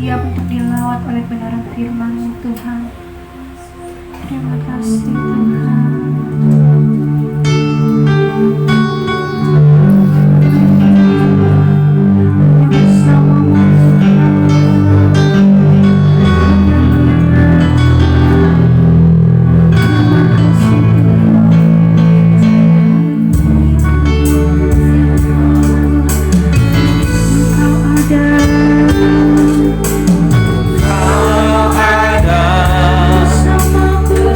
siap untuk dilawat oleh kebenaran firman Tuhan. Terima kasih Tuhan. Kau ada bersamaku.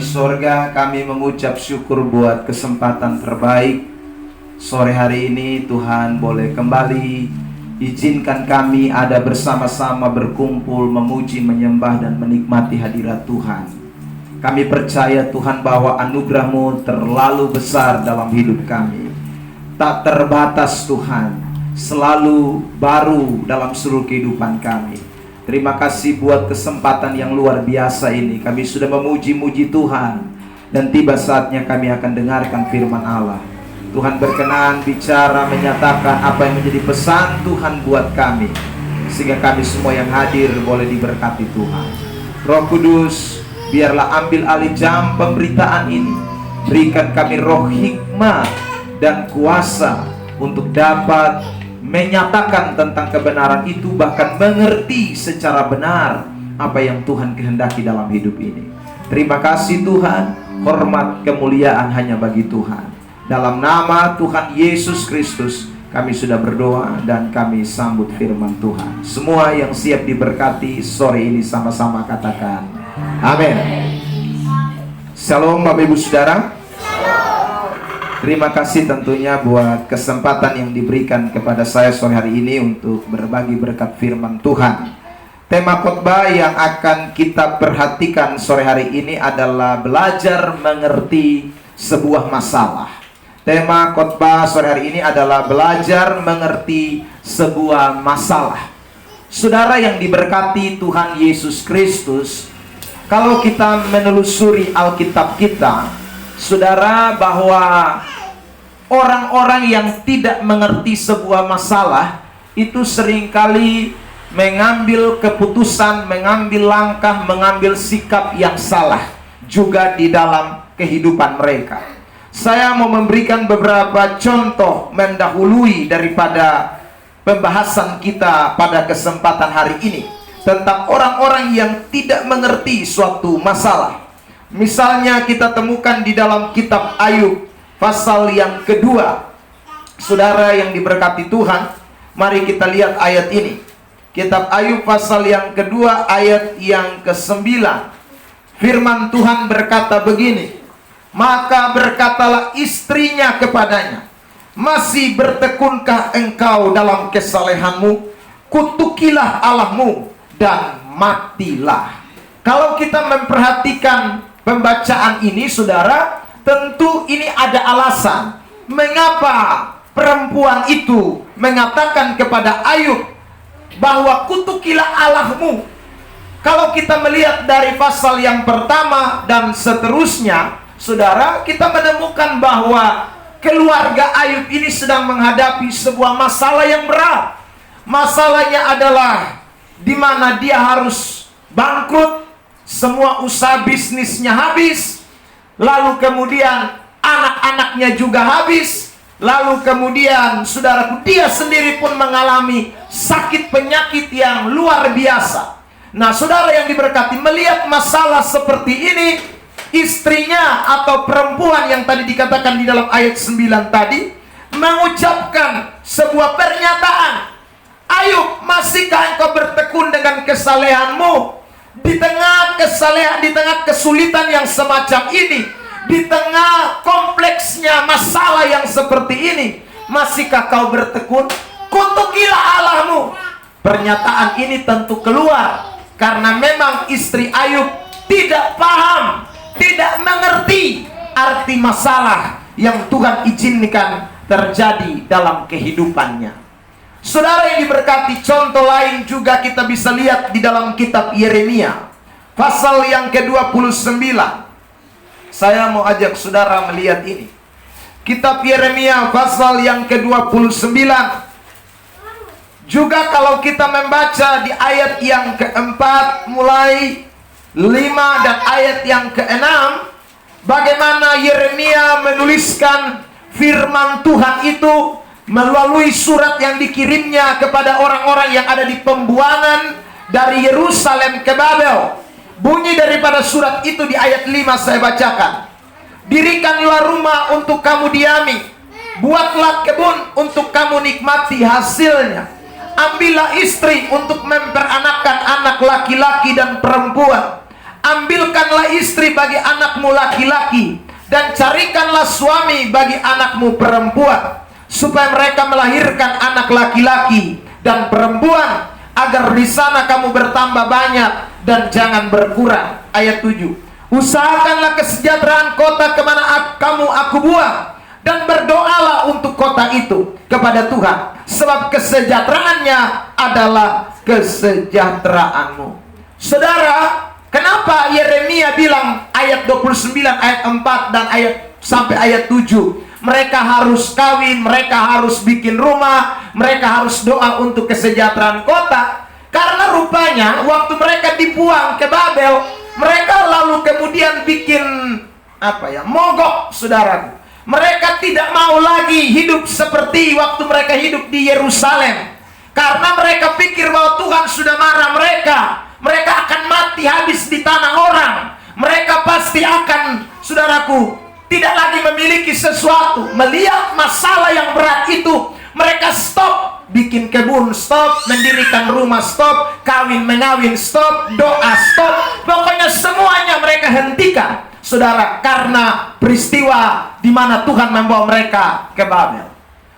di sorga, kami mengucap syukur buat kesempatan terbaik sore hari ini. Tuhan, boleh kembali izinkan kami ada bersama-sama berkumpul, memuji, menyembah, dan menikmati hadirat Tuhan. Kami percaya Tuhan bahwa anugerah-Mu terlalu besar dalam hidup kami, tak terbatas Tuhan, selalu baru dalam seluruh kehidupan kami. Terima kasih buat kesempatan yang luar biasa ini. Kami sudah memuji-muji Tuhan, dan tiba saatnya kami akan dengarkan firman Allah. Tuhan berkenan bicara, menyatakan apa yang menjadi pesan Tuhan buat kami, sehingga kami semua yang hadir boleh diberkati Tuhan. Roh Kudus, biarlah ambil alih jam pemberitaan ini. Berikan kami roh hikmat dan kuasa untuk dapat menyatakan tentang kebenaran itu, bahkan mengerti secara benar apa yang Tuhan kehendaki dalam hidup ini. Terima kasih Tuhan, hormat kemuliaan hanya bagi Tuhan. Dalam nama Tuhan Yesus Kristus kami sudah berdoa dan kami sambut firman Tuhan. Semua yang siap diberkati sore ini sama-sama katakan amin. Shalom Bapak Ibu Saudara. Terima kasih tentunya buat kesempatan yang diberikan kepada saya sore hari ini untuk berbagi berkat firman Tuhan. Tema khotbah yang akan kita perhatikan sore hari ini adalah belajar mengerti sebuah masalah. Tema khotbah sore hari ini adalah belajar mengerti sebuah masalah. Saudara yang diberkati Tuhan Yesus Kristus, kalau kita menelusuri Alkitab kita, saudara, bahwa orang-orang yang tidak mengerti sebuah masalah itu seringkali mengambil keputusan, mengambil langkah, mengambil sikap yang salah juga di dalam kehidupan mereka. Saya mau memberikan beberapa contoh mendahului daripada pembahasan kita pada kesempatan hari ini tentang orang-orang yang tidak mengerti suatu masalah. Misalnya kita temukan di dalam kitab Ayub pasal yang kedua. Saudara yang diberkati Tuhan, mari kita lihat ayat ini. Kitab Ayub pasal yang kedua ayat yang ke-9. Firman Tuhan berkata begini, maka berkatalah istrinya kepadanya, masih bertekunkah engkau dalam kesalehanmu? Kutukilah Allahmu dan matilah. Kalau kita memperhatikan pembacaan ini, saudara, tentu ini ada alasan mengapa perempuan itu mengatakan kepada Ayub bahwa kutukilah Allahmu. Kalau kita melihat dari pasal yang pertama dan seterusnya, saudara, kita menemukan bahwa keluarga Ayub ini sedang menghadapi sebuah masalah yang berat. Masalahnya adalah di mana dia harus bangkrut, semua usaha bisnisnya habis. Lalu kemudian anak-anaknya juga habis. Lalu kemudian saudaraku, dia sendiri pun mengalami sakit penyakit yang luar biasa. Nah, saudara yang diberkati, melihat masalah seperti ini, istrinya atau perempuan yang tadi dikatakan di dalam ayat 9 tadi mengucapkan sebuah pernyataan. Ayub, masihkah engkau bertekun dengan kesalehanmu? Di tengah kesalehan, di tengah kesulitan yang semacam ini, di tengah kompleksnya masalah yang seperti ini, masihkah kau bertekun? Kutukilah Allahmu. Pernyataan ini tentu keluar karena memang istri Ayub tidak paham, tidak mengerti arti masalah yang Tuhan izinkan terjadi dalam kehidupannya. Saudara yang diberkati, contoh lain juga kita bisa lihat di dalam kitab Yeremia pasal yang ke-29. Saya mau ajak saudara melihat ini. Kitab Yeremia pasal yang ke-29. Juga kalau kita membaca di ayat yang ke-4 mulai 5 dan ayat yang ke-6, bagaimana Yeremia menuliskan firman Tuhan itu melalui surat yang dikirimnya kepada orang-orang yang ada di pembuangan dari Yerusalem ke Babel. Bunyi daripada surat itu di ayat 5 saya bacakan. Dirikanlah rumah untuk kamu diami, buatlah kebun untuk kamu nikmati hasilnya. Ambillah istri untuk memperanakkan anak laki-laki dan perempuan. ambilkanlah istri bagi anakmu laki-laki, dan carikanlah suami bagi anakmu perempuan, supaya mereka melahirkan anak laki-laki dan perempuan, agar di sana kamu bertambah banyak dan jangan berkurang. Ayat 7. Usahakanlah kesejahteraan kota kemana kamu aku buang, dan berdoalah untuk kota itu kepada Tuhan, sebab kesejahteraannya adalah kesejahteraanmu. Saudara, kenapa Yeremia bilang ayat 29, ayat 4 dan ayat sampai ayat 7, mereka harus kawin, mereka harus bikin rumah, mereka harus doa untuk kesejahteraan kota? Karena rupanya waktu mereka dibuang ke Babel, mereka lalu kemudian bikin mogok, saudara. Mereka tidak mau lagi hidup seperti waktu mereka hidup di Yerusalem, karena mereka pikir bahwa Tuhan sudah marah mereka. Mereka akan mati habis di tanah orang. Mereka pasti akan, saudaraku, tidak lagi memiliki sesuatu. Melihat masalah yang berat itu, mereka stop bikin kebun, stop mendirikan rumah, stop kawin mengawin, stop doa, stop. Pokoknya semuanya mereka hentikan, saudara, karena peristiwa di mana Tuhan membawa mereka ke Babel.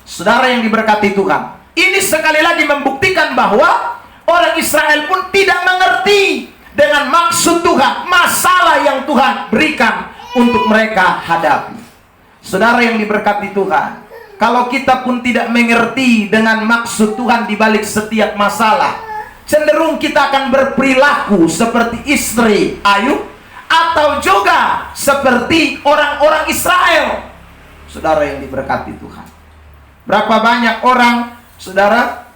Saudara yang diberkati Tuhan, ini sekali lagi membuktikan bahwa orang Israel pun tidak mengerti dengan maksud Tuhan, masalah yang Tuhan berikan untuk mereka hadapi. Saudara yang diberkati Tuhan, kalau kita pun tidak mengerti dengan maksud Tuhan di balik setiap masalah, cenderung kita akan berperilaku seperti istri Ayub, atau juga seperti orang-orang Israel. Saudara yang diberkati Tuhan, berapa banyak orang, saudara,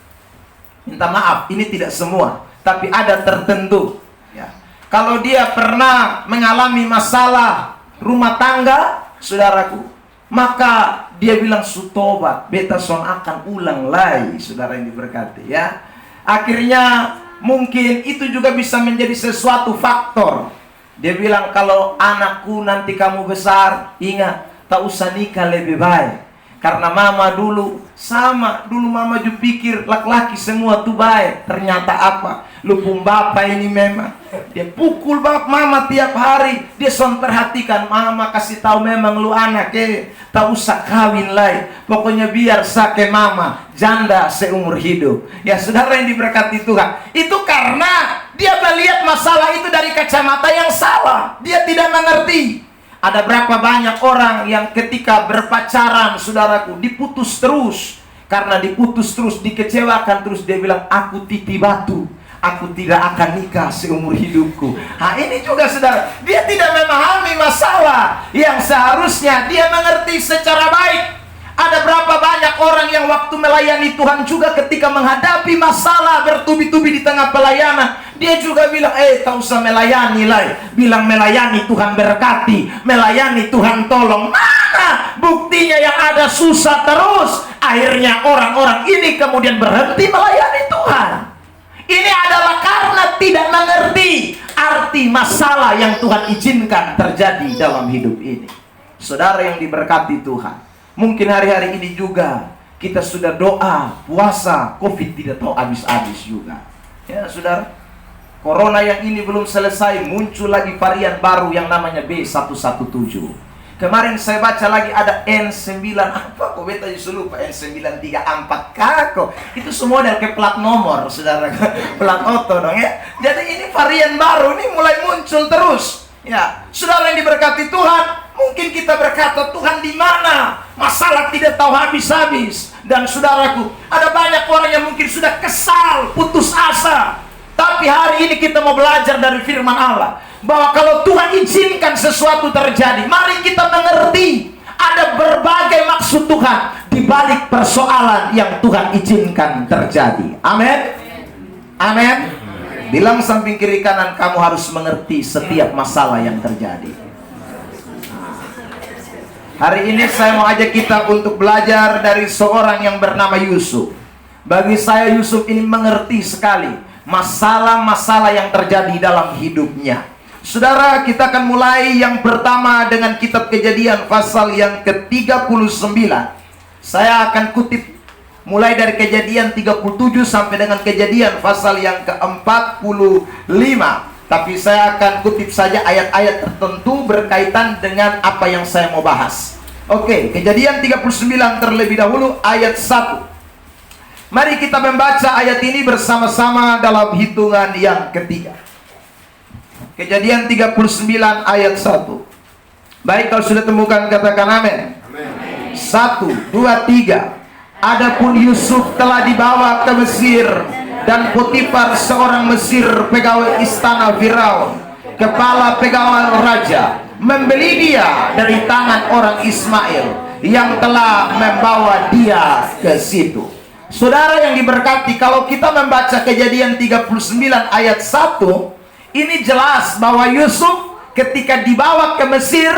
minta maaf, ini tidak semua, tapi ada tertentu ya, kalau dia pernah mengalami masalah rumah tangga, saudaraku, maka dia bilang sutobat, beta son akan ulang lagi. Saudara yang diberkati ya, akhirnya mungkin itu juga bisa menjadi sesuatu faktor. Dia bilang, kalau anakku nanti kamu besar, ingat, tak usah nikah, lebih baik. Karena mama dulu sama, dulu mama juga pikir laki-laki semua tuh baik. Ternyata apa? Lupung bapak ini memang dia pukul mama tiap hari. Dia son perhatikan, mama kasih tahu memang lu anak tak usah kawin lagi. Pokoknya biar sake mama janda seumur hidup. Ya saudara yang diberkati Tuhan, itu karena dia melihat masalah itu dari kacamata yang salah. Dia tidak mengerti. Ada berapa banyak orang yang ketika berpacaran, saudaraku, diputus terus. Karena diputus terus, dikecewakan terus, dia bilang, aku titi batu, aku tidak akan nikah seumur hidupku. Nah ini juga saudara, dia tidak memahami masalah yang seharusnya dia mengerti secara baik. Ada berapa banyak orang yang waktu melayani Tuhan juga ketika menghadapi masalah bertubi-tubi di tengah pelayanan, dia juga bilang, tak usah melayani lah. Bilang melayani Tuhan berkati, melayani Tuhan tolong. Mana buktinya yang ada susah terus? Akhirnya orang-orang ini kemudian berhenti melayani Tuhan. Ini adalah karena tidak mengerti arti masalah yang Tuhan izinkan terjadi dalam hidup ini. Saudara yang diberkati Tuhan, mungkin hari-hari ini juga kita sudah doa, puasa, COVID tidak tahu habis-habis juga. Ya saudara, Corona yang ini belum selesai, muncul lagi varian baru yang namanya B117. Kemarin saya baca lagi ada N9 apa kok, beta justru lupa, N934 kako. Itu semua dari ke plat nomor, saudara, plat oto dong ya. Jadi ini varian baru, ini mulai muncul terus. Ya, saudara yang diberkati Tuhan, mungkin kita berkata, Tuhan di mana? Masalah tidak tahu habis-habis. Dan saudaraku, ada banyak orang yang mungkin sudah kesal, putus asa. Tapi hari ini kita mau belajar dari firman Allah, bahwa kalau Tuhan izinkan sesuatu terjadi, mari kita mengerti ada berbagai maksud Tuhan di balik persoalan yang Tuhan izinkan terjadi. Amin. Amin. Bilang samping kiri kanan, kamu harus mengerti setiap masalah yang terjadi. Hari ini saya mau ajak kita untuk belajar dari seorang yang bernama Yusuf. Bagi saya Yusuf ini mengerti sekali masalah-masalah yang terjadi dalam hidupnya. Saudara, kita akan mulai yang pertama dengan kitab Kejadian pasal yang ke-39. Saya akan kutip mulai dari Kejadian 37 sampai dengan Kejadian pasal yang ke-45. Tapi saya akan kutip saja ayat-ayat tertentu berkaitan dengan apa yang saya mau bahas. Oke, Kejadian 39 terlebih dahulu ayat 1. Mari kita membaca ayat ini bersama-sama dalam hitungan yang ketiga. Kejadian 39 ayat 1. Baik, kalau sudah temukan katakan amin. 1, 2, 3. Adapun Yusuf telah dibawa ke Mesir, dan Potifar seorang Mesir, pegawai istana Firaun, kepala pegawai raja, membeli dia dari tangan orang Ismail yang telah membawa dia ke situ. Saudara yang diberkati, kalau kita membaca Kejadian 39 ayat 1, ini jelas bahwa Yusuf ketika dibawa ke Mesir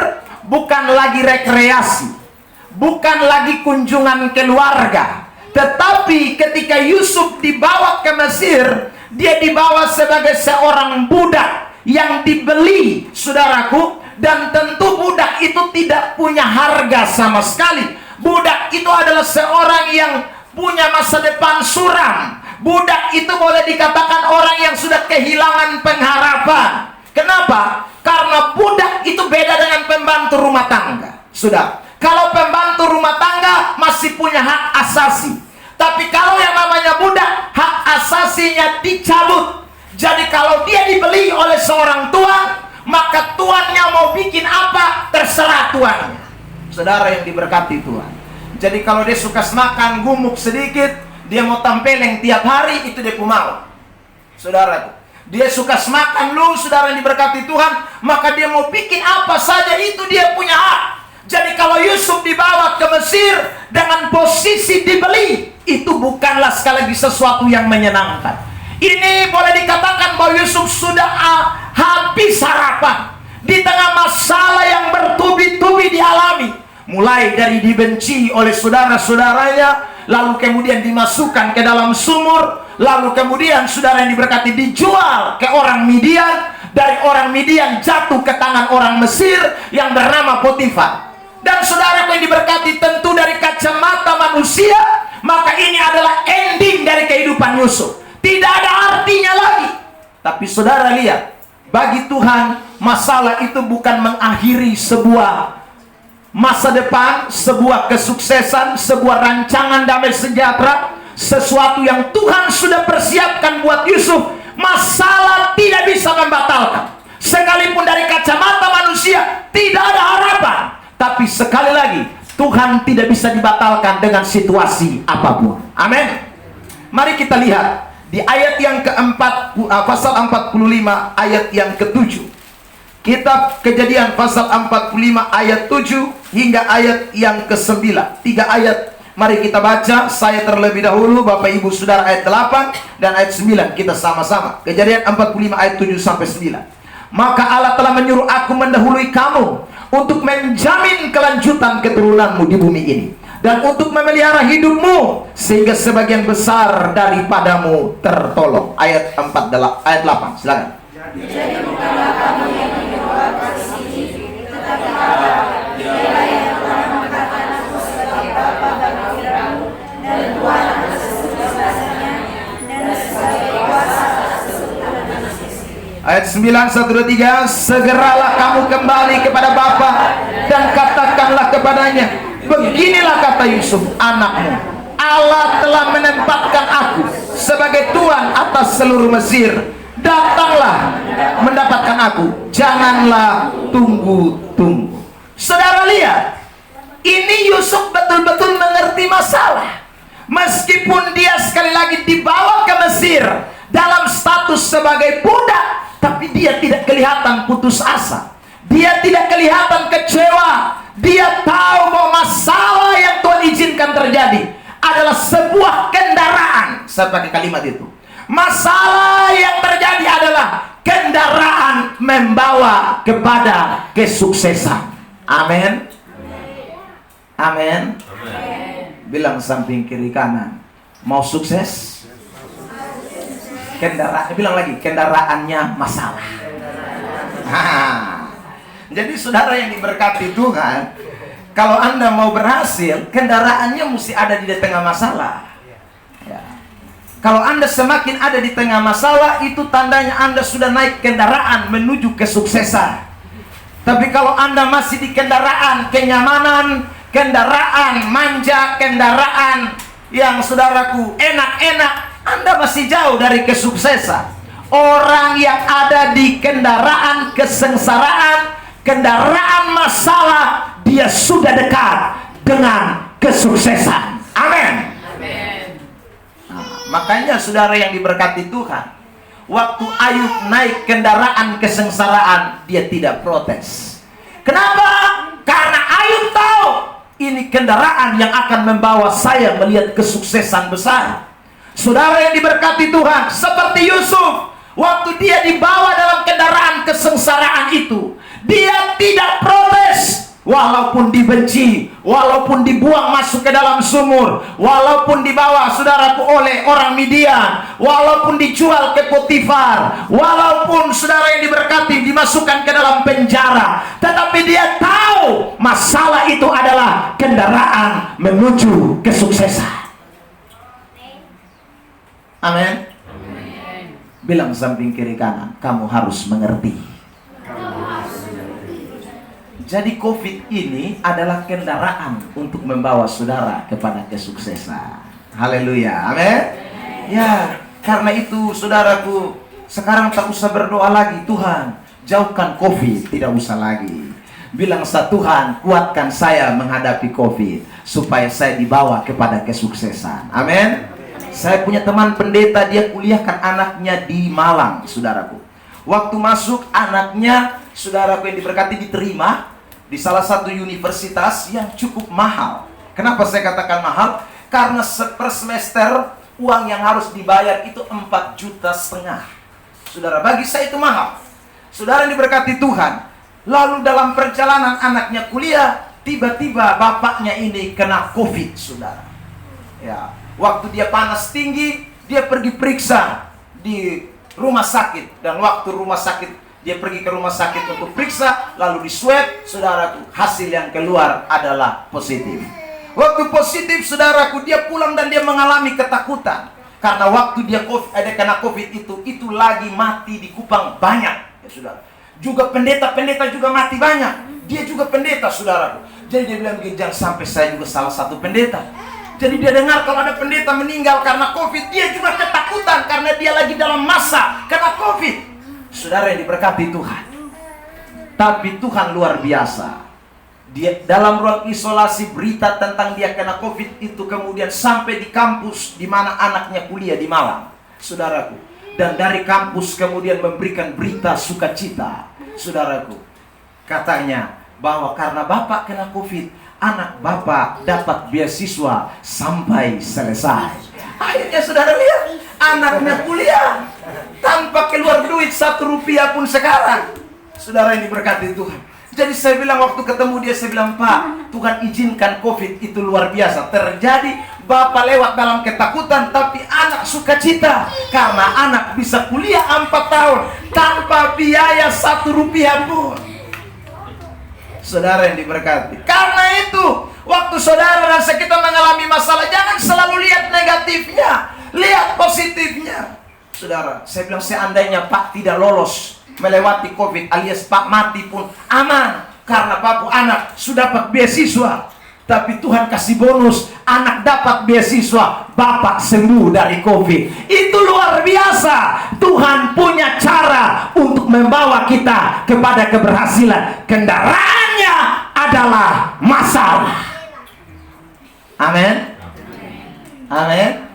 bukan lagi rekreasi, bukan lagi kunjungan keluarga, tetapi ketika Yusuf dibawa ke Mesir, dia dibawa sebagai seorang budak yang dibeli, saudaraku. Dan tentu budak itu tidak punya harga sama sekali. Budak itu adalah seorang yang punya masa depan suram. Budak itu boleh dikatakan orang yang sudah kehilangan pengharapan. Kenapa? Karena budak itu beda dengan pembantu rumah tangga. Sudah, kalau pembantu rumah tangga masih punya hak asasi, tapi kalau yang namanya budak, hak asasinya dicabut. Jadi kalau dia dibeli oleh seorang tuan, maka tuannya mau bikin apa, terserah tuannya. Saudara yang diberkati Tuhan. Jadi kalau dia suka makan gumuk sedikit, dia mau tampeleng tiap hari, itu dia mau. Saudara, dia suka makan lu, saudara yang diberkati Tuhan, maka dia mau bikin apa saja, itu dia punya hak. Jadi kalau Yusuf dibawa ke Mesir dengan posisi dibeli, itu bukanlah sekali lagi sesuatu yang menyenangkan. Ini boleh dikatakan bahwa Yusuf sudah habis harapan di tengah masalah yang bertubi-tubi dialami. Mulai dari dibenci oleh saudara-saudaranya, lalu kemudian dimasukkan ke dalam sumur, lalu kemudian saudara yang diberkati dijual ke orang Midian, dari orang Midian jatuh ke tangan orang Mesir yang bernama Potifar. Dan saudara yang diberkati, tentu dari kacamata manusia, maka ini adalah ending dari kehidupan Yusuf. Tidak ada artinya lagi. Tapi saudara lihat, bagi Tuhan masalah itu bukan mengakhiri sebuah masa depan, sebuah kesuksesan, sebuah rancangan damai sejahtera, sesuatu yang Tuhan sudah persiapkan buat Yusuf. Masalah tidak bisa membatalkan. Sekalipun dari kacamata manusia tidak ada harapan, tapi sekali lagi Tuhan tidak bisa dibatalkan dengan situasi apapun. Amin. Mari kita lihat di ayat yang keempat, pasal 45 ayat yang ke-7. Kitab Kejadian pasal 45 ayat 7 hingga ayat yang ke-9. 3 ayat. Mari kita baca. Saya terlebih dahulu, Bapak Ibu Saudara, ayat 8 dan ayat 9. Kita sama-sama. Kejadian 45 ayat 7 sampai 9. Maka Allah telah menyuruh aku mendahului kamu untuk menjamin kelanjutan keturunanmu di bumi ini, dan untuk memelihara hidupmu sehingga sebagian besar daripadamu tertolong. Ayat 8, silakan. Jadi bukanlah kamu yang menyuruh aku ke sini, tetapi Allah, Dialah yang telah mengangkat aku sebagai bapa bagi Firaun dan tuan atas seluruh bahasanya, dan sebagai kuasa atas seluruh manusia. Ayat 9, 1, 2, 3. Segeralah kamu kembali kepada Bapa dan katakanlah kepadanya, beginilah kata Yusuf anakmu, Allah telah menempatkan aku sebagai tuan atas seluruh Mesir. Datanglah mendapatkan aku, janganlah tunggu-tunggu. Saudara lihat, ini Yusuf betul-betul mengerti masalah. Meskipun dia sekali lagi dibawa ke Mesir dalam status sebagai budak, tapi dia tidak kelihatan putus asa. Dia tidak kelihatan kecewa. Dia tahu bahwa masalah yang Tuhan izinkan terjadi adalah sebuah kendaraan. Saya pakai kalimat itu. Masalah yang terjadi adalah kendaraan membawa kepada kesuksesan. Amin. Amin. Bilang samping kiri kanan, mau sukses? Kendaraan, bilang lagi, kendaraannya masalah. Jadi saudara yang diberkati Tuhan, kalau Anda mau berhasil, kendaraannya mesti ada di tengah masalah. Ya. Kalau Anda semakin ada di tengah masalah, itu tandanya Anda sudah naik kendaraan menuju kesuksesan. Tapi kalau Anda masih di kendaraan kenyamanan, kendaraan manja, kendaraan yang saudaraku enak-enak, Anda masih jauh dari kesuksesan. Orang yang ada di kendaraan kesengsaraan, kendaraan masalah, dia sudah dekat dengan kesuksesan. Amin. Makanya saudara yang diberkati Tuhan, waktu Ayub naik kendaraan kesengsaraan, dia tidak protes. Kenapa? Karena Ayub tahu ini kendaraan yang akan membawa saya melihat kesuksesan besar. Saudara yang diberkati Tuhan, seperti Yusuf, waktu dia dibawa dalam kendaraan kesengsaraan itu, dia tidak protes. Walaupun dibenci, walaupun dibuang masuk ke dalam sumur, walaupun dibawa saudaraku oleh orang Midian, walaupun dijual ke Potifar, walaupun saudara yang diberkati dimasukkan ke dalam penjara, tetapi dia tahu masalah itu adalah kendaraan menuju kesuksesan. Amin. Bilang samping kiri kanan, kamu harus mengerti. Jadi COVID ini adalah kendaraan untuk membawa saudara kepada kesuksesan. Haleluya, amin. Ya, karena itu saudaraku, sekarang tak usah berdoa lagi, Tuhan jauhkan COVID, tidak usah lagi. Bilang Tuhan, kuatkan saya menghadapi COVID, supaya saya dibawa kepada kesuksesan. Amin. Saya punya teman pendeta, dia kuliahkan anaknya di Malang, saudaraku. Waktu masuk anaknya, saudaraku yang diberkati, diterima di salah satu universitas yang cukup mahal. Kenapa saya katakan mahal? Karena per semester uang yang harus dibayar itu 4,5 juta. Saudara, bagi saya itu mahal. Saudara yang diberkati Tuhan, lalu dalam perjalanan anaknya kuliah, tiba-tiba bapaknya ini kena COVID, saudara. Ya, waktu dia panas tinggi, dia pergi periksa di rumah sakit. Dan waktu dia pergi ke rumah sakit untuk periksa, lalu di swab, saudaraku, hasil yang keluar adalah positif. Waktu positif, saudaraku, dia pulang dan dia mengalami ketakutan. Karena waktu dia kena COVID itu lagi mati di Kupang banyak, ya saudara. Juga pendeta-pendeta juga mati banyak. Dia juga pendeta, saudaraku. Jadi dia bilang, jangan sampai saya juga salah satu pendeta. Jadi dia dengar kalau ada pendeta meninggal karena COVID, dia juga ketakutan karena dia lagi dalam masa kena COVID. Saudara yang diberkati Tuhan, tapi Tuhan luar biasa. Dia dalam ruang isolasi, berita tentang dia kena COVID itu kemudian sampai di kampus di mana anaknya kuliah di Malang, saudaraku. Dan dari kampus kemudian memberikan berita sukacita, saudaraku. Katanya bahwa karena bapak kena COVID, anak bapak dapat beasiswa sampai selesai. Akhirnya saudara lihat, anaknya kuliah tanpa keluar duit 1 rupiah pun sekarang. Saudara yang diberkati Tuhan. Jadi saya bilang waktu ketemu dia, saya bilang, Pak, Tuhan izinkan COVID itu luar biasa terjadi. Bapak lewat dalam ketakutan, tapi anak sukacita. Karena anak bisa kuliah 4 tahun tanpa biaya 1 rupiah pun. Saudara yang diberkati. Karena itu, waktu saudara rasa kita mengalami masalah, jangan selalu lihat negatifnya, lihat positifnya. Saudara, saya bilang seandainya Pak tidak lolos melewati COVID alias Pak mati pun aman, karena Pak anak sudah dapat beasiswa. Tapi Tuhan kasih bonus, anak dapat beasiswa, Bapak sembuh dari COVID. Itu luar biasa. Tuhan punya cara untuk membawa kita kepada keberhasilan. Kendaraannya adalah masalah. Amin. Amin.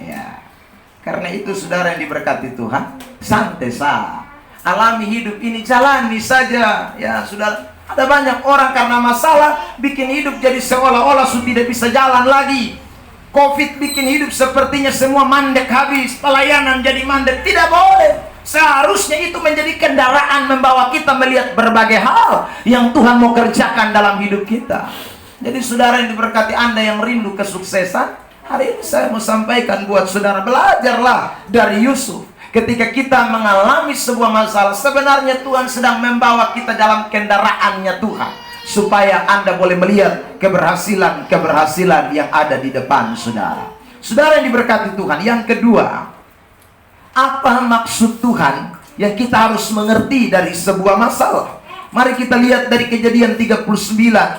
Ya. Karena itu saudara yang diberkati Tuhan, santai saja. Alami hidup ini, jalani saja. Ya, saudara. Ada banyak orang karena masalah bikin hidup jadi seolah-olah sudah tidak bisa jalan lagi. COVID bikin hidup sepertinya semua mandek habis, pelayanan jadi mandek. Tidak boleh. Seharusnya itu menjadi kendaraan membawa kita melihat berbagai hal yang Tuhan mau kerjakan dalam hidup kita. Jadi saudara yang diberkati, Anda yang rindu kesuksesan, hari ini saya mau sampaikan buat saudara, belajarlah dari Yusuf. Ketika kita mengalami sebuah masalah, sebenarnya Tuhan sedang membawa kita dalam kendaraannya Tuhan, supaya Anda boleh melihat keberhasilan-keberhasilan yang ada di depan saudara. Saudara yang diberkati Tuhan, yang kedua, apa maksud Tuhan yang kita harus mengerti dari sebuah masalah? Mari kita lihat dari Kejadian 39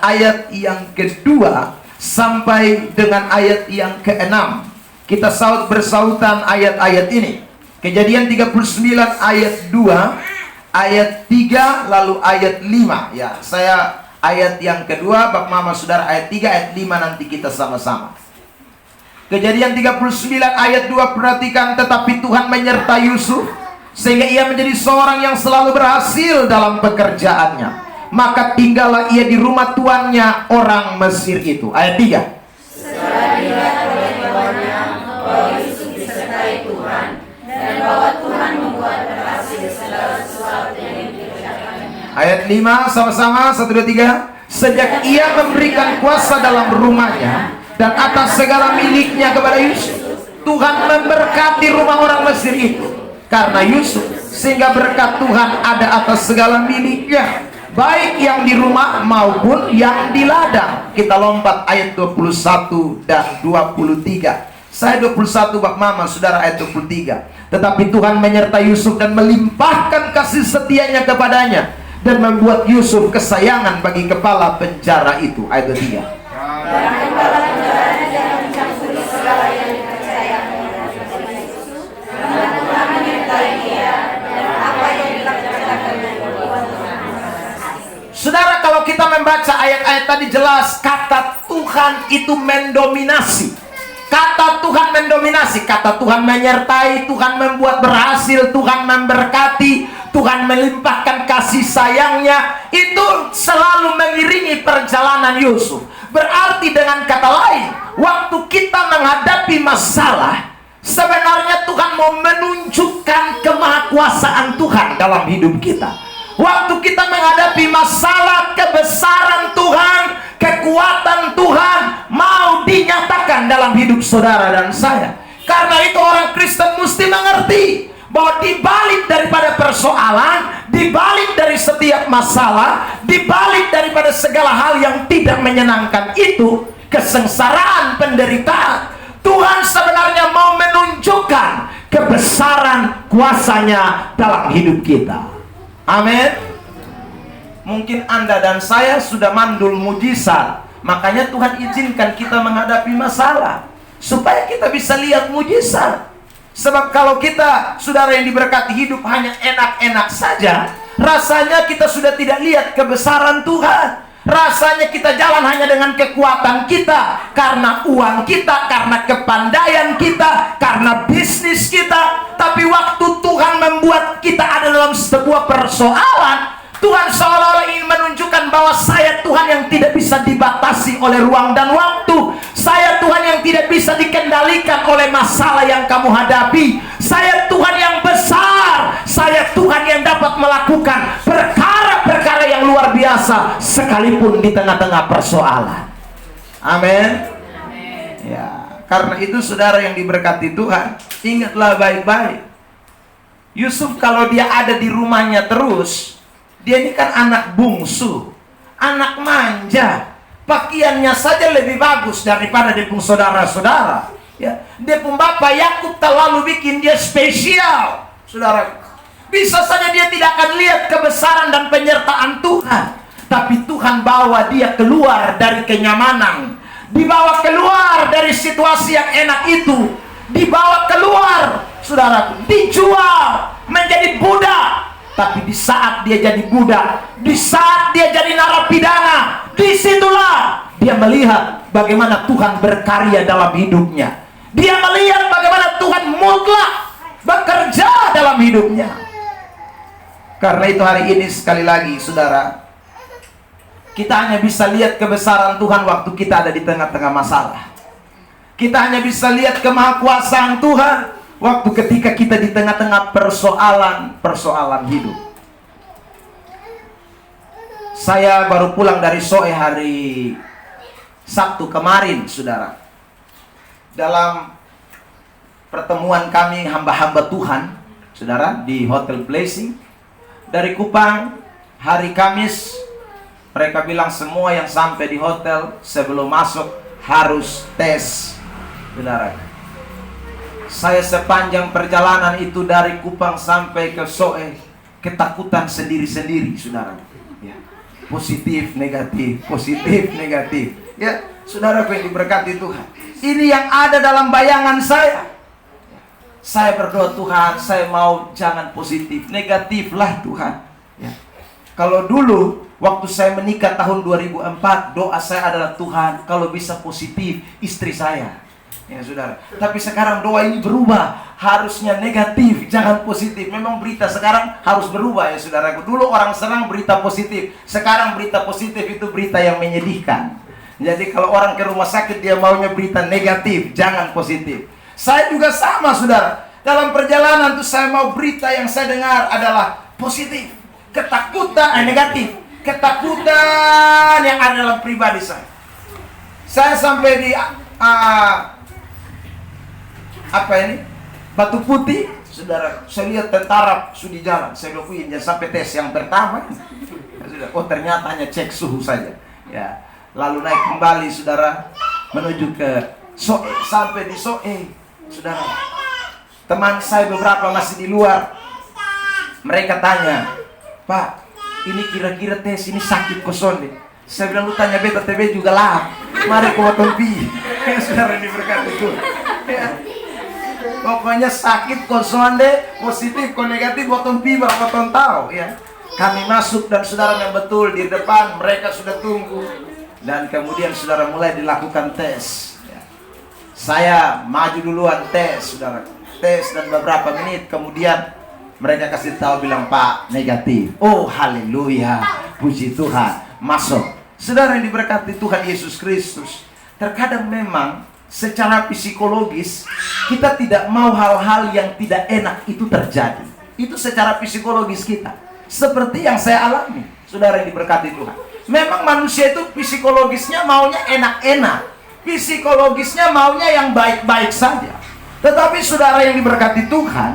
ayat yang kedua sampai dengan ayat yang ke-6. Kita saut bersautan ayat-ayat ini. Kejadian 39 ayat 2, ayat 3, lalu ayat 5. Ya, saya ayat yang kedua, Bapak Mama Saudara ayat 3, ayat 5 nanti kita sama-sama. Kejadian 39 ayat 2, perhatikan, tetapi Tuhan menyertai Yusuf sehingga ia menjadi seorang yang selalu berhasil dalam pekerjaannya. Maka tinggallah ia di rumah tuannya orang Mesir itu. Ayat 3. Setelah dilihat oleh tuannya bahwa Yusuf disertai Tuhan dan bahwa Tuhan membuat berhasil segala sesuatu yang dikerjakannya. Ayat 5 sama-sama, 1, 2, 3. Sejak ia memberikan kuasa dalam rumahnya dan atas segala miliknya kepada Yusuf, Tuhan memberkati rumah orang Mesir itu karena Yusuf, sehingga berkat Tuhan ada atas segala miliknya, baik yang di rumah maupun yang di ladang. Kita lompat ayat 21 dan 23. Saya 21, Bapak Mama Saudara, ayat 23. Tetapi Tuhan menyertai Yusuf dan melimpahkan kasih setianya kepadanya dan membuat Yusuf kesayangan bagi kepala penjara itu. Ayat 23. Dan kepala penjaranya jangan mencampuri segala yang dipercayakan kepada Yusuf, karena Tuhan menyertai dia dan apa yang dikerjakannya Tuhan. Saudara, kalau kita membaca ayat-ayat tadi jelas kata Tuhan itu mendominasi. Kata Tuhan mendominasi, kata Tuhan menyertai, Tuhan membuat berhasil, Tuhan memberkati, Tuhan melimpahkan kasih sayangnya. Itu selalu mengiringi perjalanan Yusuf. Berarti dengan kata lain, waktu kita menghadapi masalah, sebenarnya Tuhan mau menunjukkan kemahakuasaan Tuhan dalam hidup kita. Waktu kita menghadapi masalah, kebesaran Tuhan, kekuatan Tuhan mau dinyatakan dalam hidup saudara dan saya. Karena itu orang Kristen mesti mengerti bahwa dibalik daripada persoalan, dibalik dari setiap masalah, dibalik daripada segala hal yang tidak menyenangkan itu, kesengsaraan, penderitaan, Tuhan sebenarnya mau menunjukkan kebesaran kuasanya dalam hidup kita. Amin. Mungkin Anda dan saya sudah mandul mujizat, makanya Tuhan izinkan kita menghadapi masalah supaya kita bisa lihat mujizat. Sebab kalau kita, saudara yang diberkati, hidup hanya enak-enak saja, rasanya kita sudah tidak lihat kebesaran Tuhan. Rasanya kita jalan hanya dengan kekuatan kita, karena uang kita, karena kepandaian kita, karena bisnis kita. Tapi waktu Tuhan membuat kita ada dalam sebuah persoalan, Tuhan seolah-olah ingin menunjukkan bahwa saya Tuhan yang tidak bisa dibatasi oleh ruang dan waktu. Saya Tuhan yang tidak bisa dikendalikan oleh masalah yang kamu hadapi. Saya Tuhan yang besar. Saya Tuhan yang dapat melakukan perkara-perkara yang luar biasa sekalipun di tengah-tengah persoalan. Amin. Ya, karena itu saudara yang diberkati Tuhan, ingatlah baik-baik. Yusuf kalau dia ada di rumahnya terus, dia ini kan anak bungsu, anak manja, pakaiannya saja lebih bagus daripada dia pun saudara-saudara. Ya, dia pun bapak Yakub terlalu bikin dia spesial, saudara. Bisa saja dia tidak akan lihat kebesaran dan penyertaan Tuhan, tapi Tuhan bawa dia keluar dari kenyamanan, dibawa keluar dari situasi yang enak itu, dibawa keluar, saudara, dijual menjadi budak. Tapi di saat dia jadi budak, di saat dia jadi narapidana, disitulah dia melihat bagaimana Tuhan berkarya dalam hidupnya. Dia melihat bagaimana Tuhan mutlak bekerja dalam hidupnya. Karena itu hari ini sekali lagi saudara, kita hanya bisa lihat kebesaran Tuhan waktu kita ada di tengah-tengah masalah. Kita hanya bisa lihat kemahakuasaan Tuhan waktu ketika kita di tengah-tengah persoalan hidup. Saya baru pulang dari Soe hari Sabtu kemarin, saudara. Dalam pertemuan kami hamba-hamba Tuhan, saudara, di Hotel Blessing dari Kupang, hari Kamis, mereka bilang semua yang sampai di hotel sebelum masuk harus tes, saudara. Saya sepanjang perjalanan itu dari Kupang sampai ke Soe, ketakutan sendiri-sendiri, saudara. Ya. Positif, negatif, positif, negatif. Ya, saudaraku yang diberkati Tuhan. Ini yang ada dalam bayangan saya. Saya berdoa, Tuhan, saya mau jangan positif, negatif lah Tuhan. Ya. Kalau dulu waktu saya menikah tahun 2004, doa saya adalah, Tuhan, kalau bisa positif istri saya. Ya saudara, tapi sekarang doa ini berubah, harusnya negatif, jangan positif. Memang berita sekarang harus berubah ya saudaraku. Dulu orang senang berita positif, sekarang berita positif itu berita yang menyedihkan. Jadi kalau orang ke rumah sakit dia maunya berita negatif, jangan positif. Saya juga sama saudara. Dalam perjalanan tuh saya mau berita yang saya dengar adalah positif. Ketakutan negatif, ketakutan yang ada dalam pribadi saya. Saya sampai di apa ini? Batu Putih, saudara. Saya lihat tentara sudah jalan. Saya bilang, jangan sampai tes yang pertama. Ya, sudah. Oh ternyata hanya cek suhu saja. Ya. Lalu naik kembali, saudara, menuju ke Soe. Sampai di Soe, saudara. Teman saya beberapa masih di luar. Mereka tanya, Pak, ini kira-kira tes ini sakit kosong deh. Saya bilang, lu tanya beta TB juga lah. Mari kau tompi. Saudara ini berkata itu. Ya. Pokoknya sakit kosong deh, positif kok negatif, potong piba, potong tahu ya. Kami masuk dan saudara yang betul di depan, mereka sudah tunggu. Dan kemudian saudara mulai dilakukan tes ya. Saya maju duluan tes, saudara. Tes dan beberapa menit kemudian mereka kasih tahu bilang, Pak, negatif. Oh haleluya, puji Tuhan, masuk. Saudara yang diberkati Tuhan Yesus Kristus, terkadang memang secara psikologis kita tidak mau hal-hal yang tidak enak itu terjadi. Itu secara psikologis kita. Seperti yang saya alami, saudara yang diberkati Tuhan. Memang manusia itu psikologisnya maunya enak-enak, psikologisnya maunya yang baik-baik saja. Tetapi saudara yang diberkati Tuhan,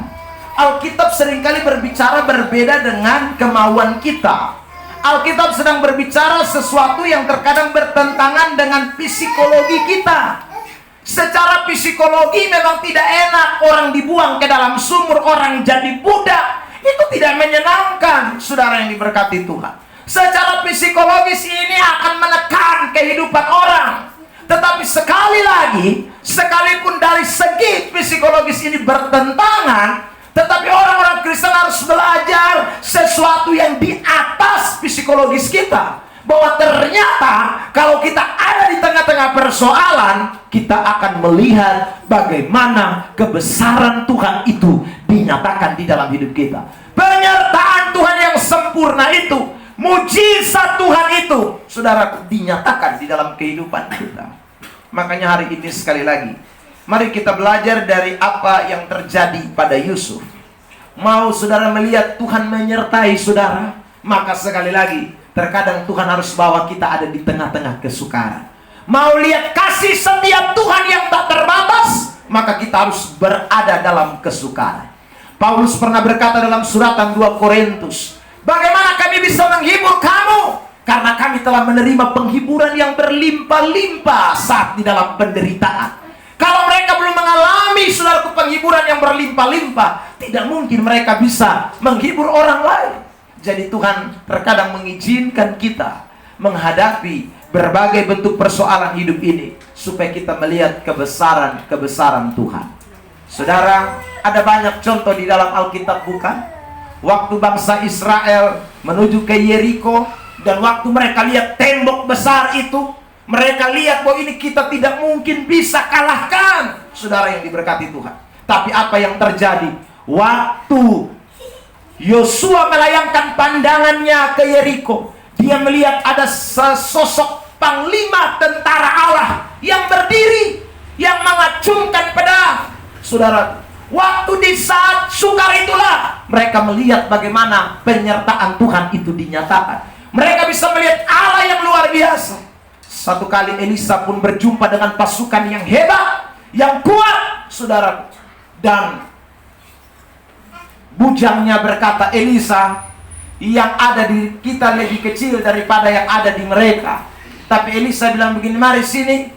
Alkitab seringkali berbicara berbeda dengan kemauan kita. Alkitab sedang berbicara sesuatu yang terkadang bertentangan dengan psikologi kita. Secara psikologi memang tidak enak orang dibuang ke dalam sumur, orang jadi budak. Itu tidak menyenangkan, saudara yang diberkati Tuhan. Secara psikologis ini akan menekan kehidupan orang. Tetapi sekali lagi, sekalipun dari segi psikologis ini bertentangan, tetapi orang-orang Kristen harus belajar sesuatu yang di atas psikologis kita. Bahwa ternyata kalau kita ada di tengah-tengah persoalan, kita akan melihat bagaimana kebesaran Tuhan itu dinyatakan di dalam hidup kita. Penyertaan Tuhan yang sempurna itu, mujizat Tuhan itu, saudara, dinyatakan di dalam kehidupan kita. Makanya hari ini sekali lagi, mari kita belajar dari apa yang terjadi pada Yusuf. Mau saudara melihat Tuhan menyertai saudara, maka sekali lagi, terkadang Tuhan harus bawa kita ada di tengah-tengah kesukaran. Mau lihat kasih setiap Tuhan yang tak terbatas, maka kita harus berada dalam kesukaran. Paulus pernah berkata dalam suratan 2 Korintus, bagaimana kami bisa menghibur kamu? Karena kami telah menerima penghiburan yang berlimpah-limpah saat di dalam penderitaan. Kalau mereka belum mengalami saudaraku penghiburan yang berlimpah-limpah, tidak mungkin mereka bisa menghibur orang lain. Jadi Tuhan terkadang mengizinkan kita menghadapi berbagai bentuk persoalan hidup ini supaya kita melihat kebesaran Tuhan. Saudara, ada banyak contoh di dalam Alkitab bukan? Waktu bangsa Israel menuju ke Yeriko dan waktu mereka lihat tembok besar itu, mereka lihat bahwa ini kita tidak mungkin bisa kalahkan. Saudara yang diberkati Tuhan. Tapi apa yang terjadi? Waktu Yosua melayangkan pandangannya ke Yeriko, dia melihat ada sesosok panglima tentara Allah yang berdiri, yang mengacungkan pedang. Saudara, waktu di saat sukar itulah mereka melihat bagaimana penyertaan Tuhan itu dinyatakan. Mereka bisa melihat Allah yang luar biasa. Satu kali Elisa pun berjumpa dengan pasukan yang hebat, yang kuat, saudara. Dan bujangnya berkata, Elisa, yang ada di kita lebih kecil daripada yang ada di mereka. Tapi Elisa bilang begini, mari sini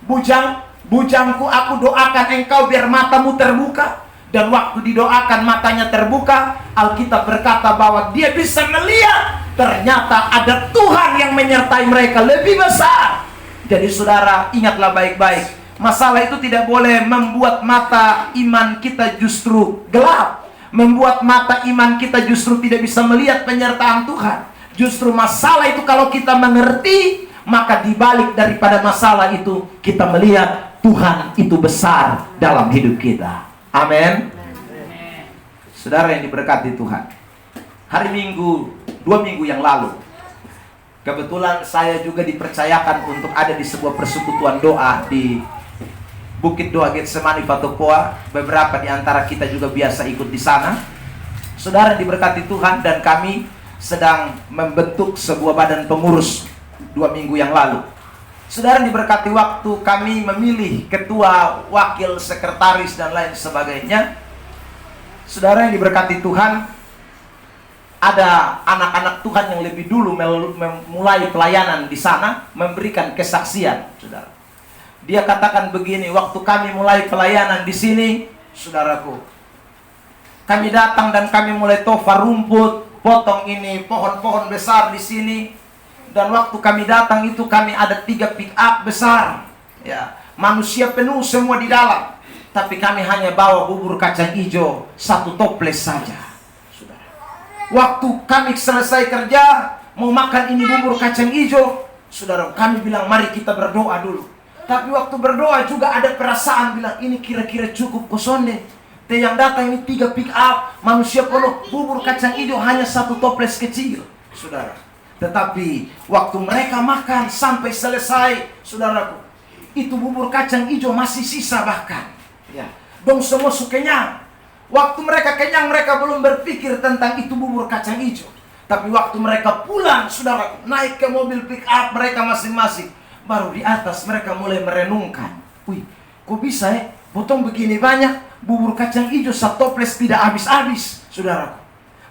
bujang, Bujangku, aku doakan engkau biar matamu terbuka. Dan waktu didoakan matanya terbuka, Alkitab berkata bahwa dia bisa melihat ternyata ada Tuhan yang menyertai mereka lebih besar. Jadi saudara, ingatlah baik-baik, masalah itu tidak boleh membuat mata iman kita justru gelap, membuat mata iman kita justru tidak bisa melihat penyertaan Tuhan. Justru masalah itu kalau kita mengerti, maka dibalik daripada masalah itu kita melihat Tuhan itu besar dalam hidup kita. Amin. Saudara yang diberkati Tuhan, hari Minggu, 2 minggu yang lalu, kebetulan saya juga dipercayakan untuk ada di sebuah persekutuan doa di Bukit Doa Getsemani Patokoa. Beberapa di antara kita juga biasa ikut di sana. Saudara yang diberkati Tuhan, dan kami sedang membentuk sebuah badan pengurus 2 minggu yang lalu. Saudara yang diberkati, waktu kami memilih ketua, wakil, sekretaris, dan lain sebagainya, saudara yang diberkati Tuhan, ada anak-anak Tuhan yang lebih dulu memulai pelayanan di sana, memberikan kesaksian, saudara. Dia katakan begini, waktu kami mulai pelayanan di sini, saudaraku, kami datang dan kami mulai tofa rumput, potong ini pohon-pohon besar di sini. Dan waktu kami datang itu kami ada 3 pick up besar, ya, manusia penuh semua di dalam. Tapi kami hanya bawa bubur kacang hijau 1 toples saja. Saudara, waktu kami selesai kerja mau makan ini bubur kacang hijau, saudara, kami bilang mari kita berdoa dulu. Tapi waktu berdoa juga ada perasaan bilang ini kira-kira cukup kosonde. Yang datang ini 3 pick up, manusia penuh, bubur kacang hijau hanya 1 toples kecil, saudara. Tetapi waktu mereka makan sampai selesai, saudaraku, itu bubur kacang hijau masih sisa bahkan. Ya, dong semua kenyang. Waktu mereka kenyang, mereka belum berpikir tentang itu bubur kacang hijau. Tapi waktu mereka pulang, saudaraku, naik ke mobil pick up mereka masing-masing, baru di atas mereka mulai merenungkan. Wih, kok bisa ya? Potong begini banyak, bubur kacang hijau 1 toples tidak habis-habis, saudaraku.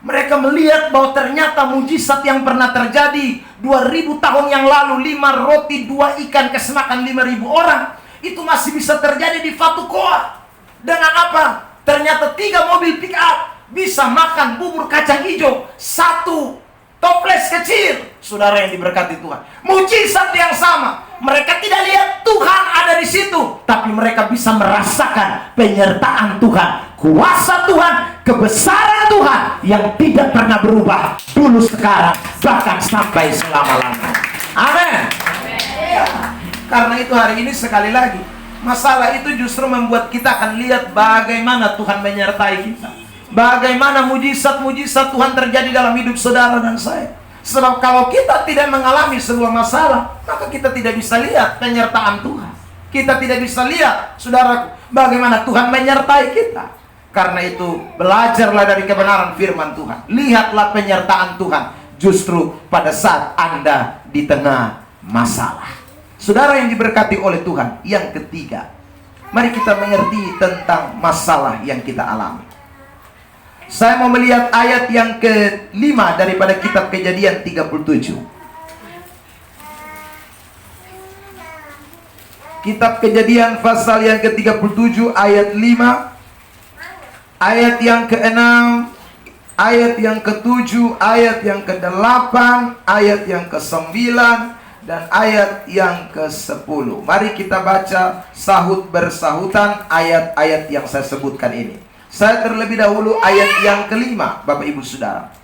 Mereka melihat bahwa ternyata mujizat yang pernah terjadi 2000 tahun yang lalu, 5 roti 2 ikan kasih makan 5.000 orang, itu masih bisa terjadi di Patokoa. Dengan apa? Ternyata 3 mobil pick up bisa makan bubur kacang hijau 1 toples kecil. Saudara yang diberkati Tuhan, mujizat yang sama. Mereka tidak lihat Tuhan ada di situ, tapi mereka bisa merasakan penyertaan Tuhan, kuasa Tuhan, kebesaran Tuhan yang tidak pernah berubah dulu, sekarang, bahkan sampai selama-lamanya. Amin. Karena itu hari ini sekali lagi, masalah itu justru membuat kita akan lihat bagaimana Tuhan menyertai kita, bagaimana mujizat-mujizat Tuhan terjadi dalam hidup saudara dan saya. Sebab kalau kita tidak mengalami sebuah masalah, maka kita tidak bisa lihat penyertaan Tuhan. Kita tidak bisa lihat, saudaraku, bagaimana Tuhan menyertai kita. Karena itu, belajarlah dari kebenaran firman Tuhan. Lihatlah penyertaan Tuhan justru pada saat Anda di tengah masalah. Saudara yang diberkati oleh Tuhan, yang ketiga, mari kita mengerti tentang masalah yang kita alami. Saya mau melihat ayat yang ke-5 daripada kitab Kejadian 37. Kitab Kejadian pasal yang ke-37 ayat 5, ayat yang ke-6, ayat yang ke-7, ayat yang ke-8, ayat yang ke-9, dan ayat yang ke-10. Mari kita baca sahut bersahutan ayat-ayat yang saya sebutkan ini. Saya terlebih dahulu ayat yang ke-5, Bapak Ibu Saudara.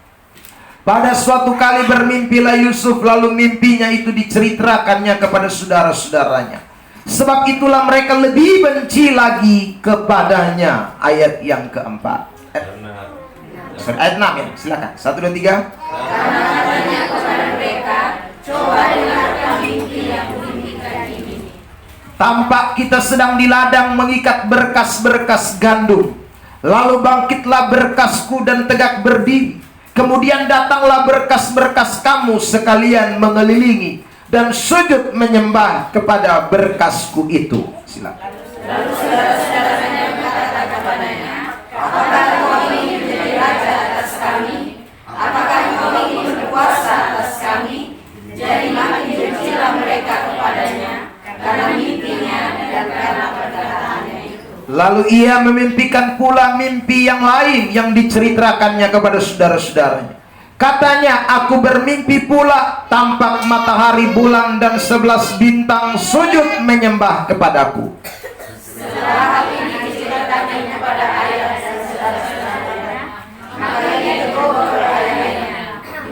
Pada suatu kali bermimpilah Yusuf, lalu mimpinya itu diceritakannya kepada saudara-saudaranya. Sebab itulah mereka lebih benci lagi kepadanya. Ayat yang ke-4. Ayat 6 ya, silakan. 1, 2, 3. Karena katanya kepada mereka, coba dengarkan mimpi yang kumimpikan ini. Tampak kita sedang di ladang mengikat berkas-berkas gandum. Lalu bangkitlah berkasku dan tegak berdiri. Kemudian datanglah berkas-berkas kamu sekalian mengelilingi dan sujud menyembah kepada berkasku itu. Silakan. Lalu saudara-saudaranya berkata kepadanya, apakah engkau ingin menjadi raja atas kami? Apakah engkau ingin berkuasa atas kami? Jadi makin bencilah mereka kepadanya karena mimpinya dan karena perkataannya itu. Lalu ia memimpikan pula mimpi yang lain yang diceritakannya kepada saudara-saudaranya. Katanya, aku bermimpi pula, tampak matahari, bulan, dan 11 bintang sujud menyembah kepadaku. Setelah hal ini diceritakannya kepada ayah dan saudara-saudaranya, maka ia tegur ayahnya,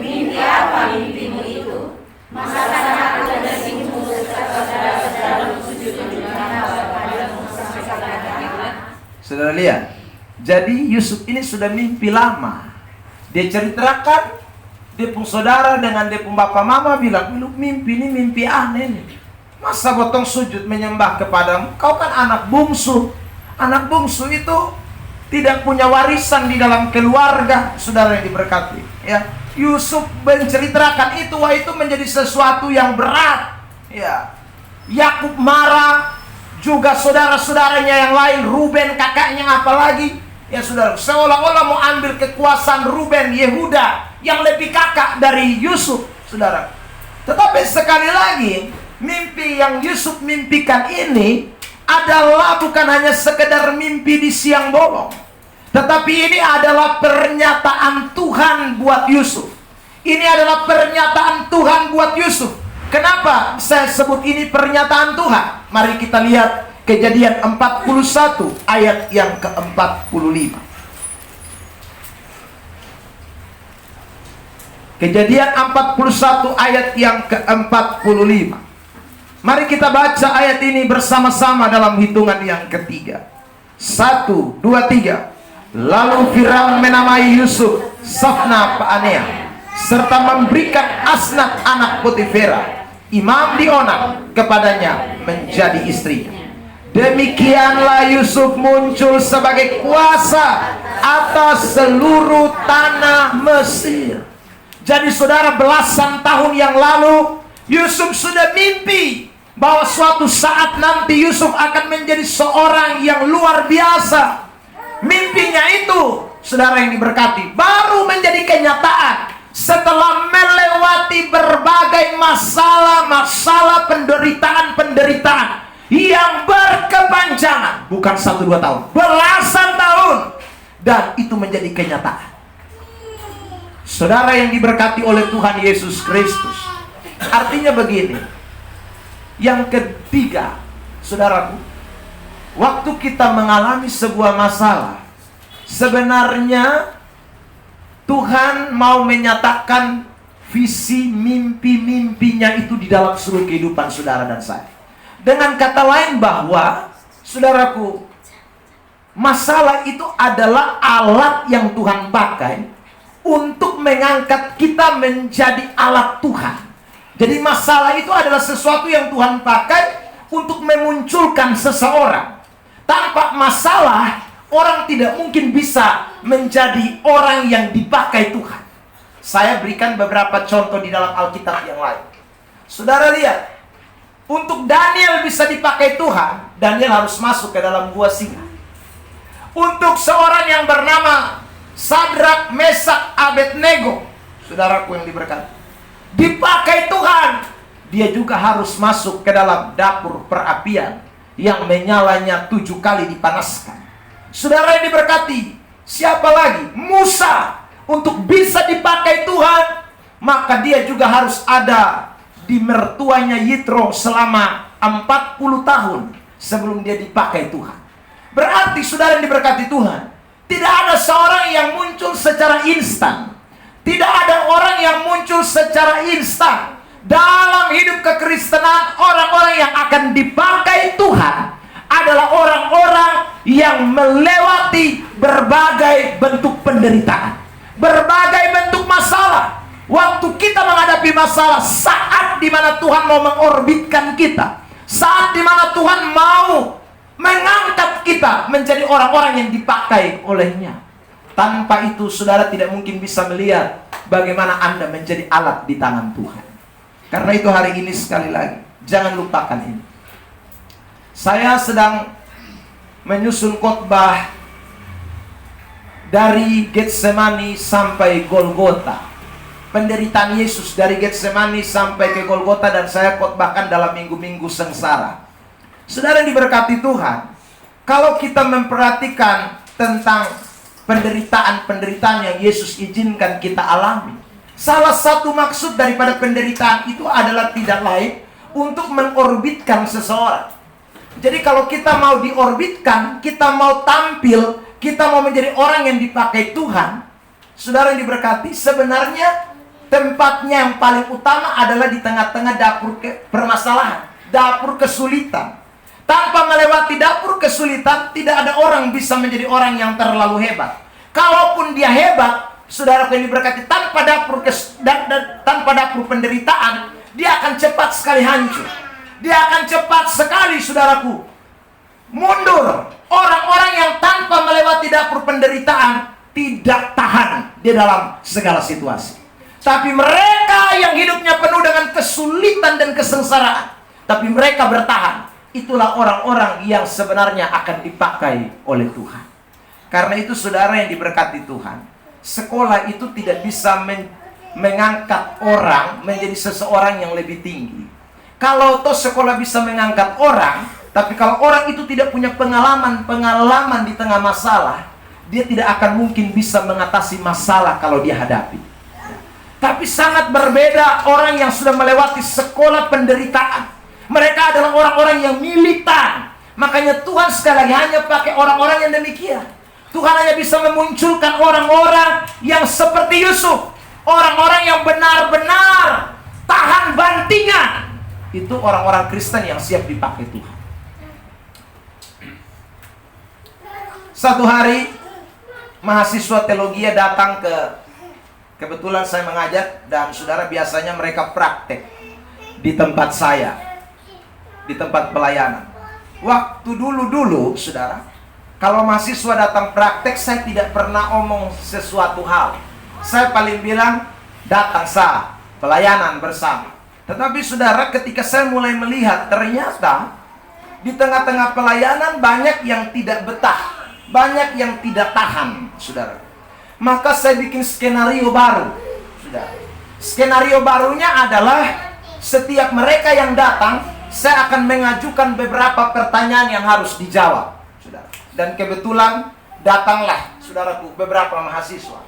mimpi apa mimpimu itu? Masa aku bersinggung serta saudara-saudaramu sujud menyembah kepadamu sampai kapan? Saudara lihat, jadi Yusuf ini sudah mimpi lama. Dia ceritakan, dia pun saudara dengan dia pun bapak mama bilang, lu mimpi ini mimpi aneh nih. Masa potong sujud menyembah kepadamu? Kau kan anak bungsu. Anak bungsu itu tidak punya warisan di dalam keluarga, saudara yang diberkati. Ya, Yusuf menceritakan itu, wah itu menjadi sesuatu yang berat. Ya, Yakub marah, juga saudara-saudaranya yang lain, Ruben kakaknya apalagi. Ya saudara, seolah-olah mau ambil kekuasaan Ruben, Yehuda yang lebih kakak dari Yusuf, saudara. Tetapi sekali lagi, mimpi yang Yusuf mimpikan ini adalah bukan hanya sekedar mimpi di siang bolong, tetapi ini adalah pernyataan Tuhan buat Yusuf. Ini adalah pernyataan Tuhan buat Yusuf. Kenapa saya sebut ini pernyataan Tuhan? Mari kita lihat Kejadian 41 ayat yang ke-45. Kejadian 41 ayat yang ke-45. Mari kita baca ayat ini bersama-sama dalam hitungan yang ketiga. 1, 2, 3. Lalu Firaun menamai Yusuf Safna Paanea, serta memberikan Asnat anak Potifera, imam di Onam, kepadanya menjadi istrinya. Demikianlah Yusuf muncul sebagai kuasa atas seluruh tanah Mesir. Jadi saudara, belasan tahun yang lalu Yusuf sudah mimpi bahwa suatu saat nanti Yusuf akan menjadi seorang yang luar biasa. Mimpinya itu, saudara yang diberkati, baru menjadi kenyataan setelah melewati berbagai masalah-masalah, penderitaan yang berkepanjangan, bukan 1-2 tahun, belasan tahun, dan itu menjadi kenyataan. Saudara yang diberkati oleh Tuhan Yesus Kristus, artinya begini. Yang ketiga, saudaraku, waktu kita mengalami sebuah masalah, sebenarnya Tuhan mau menyatakan visi mimpi-mimpinya itu di dalam seluruh kehidupan saudara dan saya. Dengan kata lain bahwa, saudaraku, masalah itu adalah alat yang Tuhan pakai untuk mengangkat kita menjadi alat Tuhan. Jadi masalah itu adalah sesuatu yang Tuhan pakai untuk memunculkan seseorang. Tanpa masalah, orang tidak mungkin bisa menjadi orang yang dipakai Tuhan. Saya berikan beberapa contoh di dalam Alkitab yang lain. Saudara lihat, untuk Daniel bisa dipakai Tuhan, Daniel harus masuk ke dalam gua singa. Untuk seorang yang bernama Sadrak, Mesak, Abednego, saudaraku yang diberkati, dipakai Tuhan, dia juga harus masuk ke dalam dapur perapian yang menyalanya 7 kali dipanaskan. Saudara yang diberkati, siapa lagi? Musa. Untuk bisa dipakai Tuhan, maka dia juga harus ada di mertuanya Yitro selama 40 tahun sebelum dia dipakai Tuhan. Berarti saudara yang diberkati Tuhan, tidak ada seorang yang muncul secara instan. Tidak ada orang yang muncul secara instan. Dalam hidup kekristenan, orang-orang yang akan dipakai Tuhan adalah orang-orang yang melewati berbagai bentuk penderitaan, berbagai bentuk masalah. Waktu kita menghadapi masalah, saat dimana Tuhan mau mengorbitkan kita, saat dimana Tuhan mau mengangkat kita menjadi orang-orang yang dipakai olehnya. Tanpa itu saudara tidak mungkin bisa melihat bagaimana Anda menjadi alat di tangan Tuhan. Karena itu hari ini sekali lagi, jangan lupakan ini. Saya sedang menyusun khotbah dari Getsemani sampai Golgota. Penderitaan Yesus dari Getsemani sampai ke Golgota, dan saya khotbahkan dalam minggu-minggu sengsara. Saudara yang diberkati Tuhan, kalau kita memperhatikan tentang penderitaan-penderitaan yang Yesus izinkan kita alami, salah satu maksud daripada penderitaan itu adalah tidak lain untuk mengorbitkan seseorang. Jadi kalau kita mau diorbitkan, kita mau tampil, kita mau menjadi orang yang dipakai Tuhan, saudara yang diberkati, sebenarnya tempatnya yang paling utama adalah di tengah-tengah dapur permasalahan, dapur kesulitan. Tanpa melewati dapur kesulitan, tidak ada orang bisa menjadi orang yang terlalu hebat. Kalaupun dia hebat, saudara yang diberkati, tanpa dapur penderitaan, dia akan cepat sekali hancur. Dia akan cepat sekali, saudaraku, mundur. Orang-orang yang tanpa melewati dapur penderitaan tidak tahan di dalam segala situasi. Tapi mereka yang hidupnya penuh dengan kesulitan dan kesengsaraan, tapi mereka bertahan, itulah orang-orang yang sebenarnya akan dipakai oleh Tuhan. Karena itu saudara yang diberkati Tuhan, sekolah itu tidak bisa mengangkat orang menjadi seseorang yang lebih tinggi. Kalau toh sekolah bisa mengangkat orang, tapi kalau orang itu tidak punya pengalaman di tengah masalah, dia tidak akan mungkin bisa mengatasi masalah kalau dia hadapi. Tapi sangat berbeda orang yang sudah melewati sekolah penderitaan. Mereka adalah orang-orang yang militan. Makanya Tuhan sekali lagi hanya pakai orang-orang yang demikian. Tuhan hanya bisa memunculkan orang-orang yang seperti Yusuf. Orang-orang yang benar-benar tahan bantingan. Itu orang-orang Kristen yang siap dipakai Tuhan. Satu hari mahasiswa teologi datang kebetulan saya mengajar, dan saudara biasanya mereka praktek di tempat saya, di tempat pelayanan. Waktu dulu saudara, kalau mahasiswa datang praktek, saya tidak pernah omong sesuatu hal. Saya paling bilang, datang sah, pelayanan bersama. Tetapi saudara, ketika saya mulai melihat, ternyata di tengah-tengah pelayanan banyak yang tidak betah, banyak yang tidak tahan, saudara. Maka saya bikin skenario baru, saudara. Skenario barunya adalah setiap mereka yang datang, saya akan mengajukan beberapa pertanyaan yang harus dijawab, saudara. Dan kebetulan datanglah, saudaraku, beberapa mahasiswa,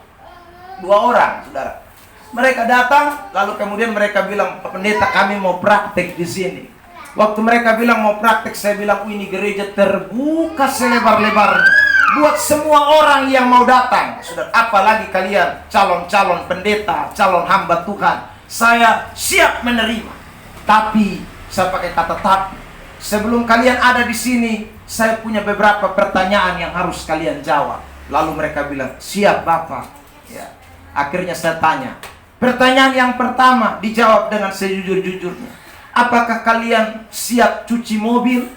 2 orang, saudara. Mereka datang, lalu kemudian mereka bilang, Pak Pendeta, kami mau praktek di sini. Waktu mereka bilang mau praktek, saya bilang, ini gereja terbuka selebar-lebarnya buat semua orang yang mau datang. Saudara, apalagi kalian calon-calon pendeta, calon hamba Tuhan, saya siap menerima. Tapi saya pakai kata tapi. Sebelum kalian ada di sini, saya punya beberapa pertanyaan yang harus kalian jawab. Lalu mereka bilang, siap Bapak. Ya. Akhirnya saya tanya. Pertanyaan yang pertama dijawab dengan sejujur-jujurnya. Apakah kalian siap cuci mobil?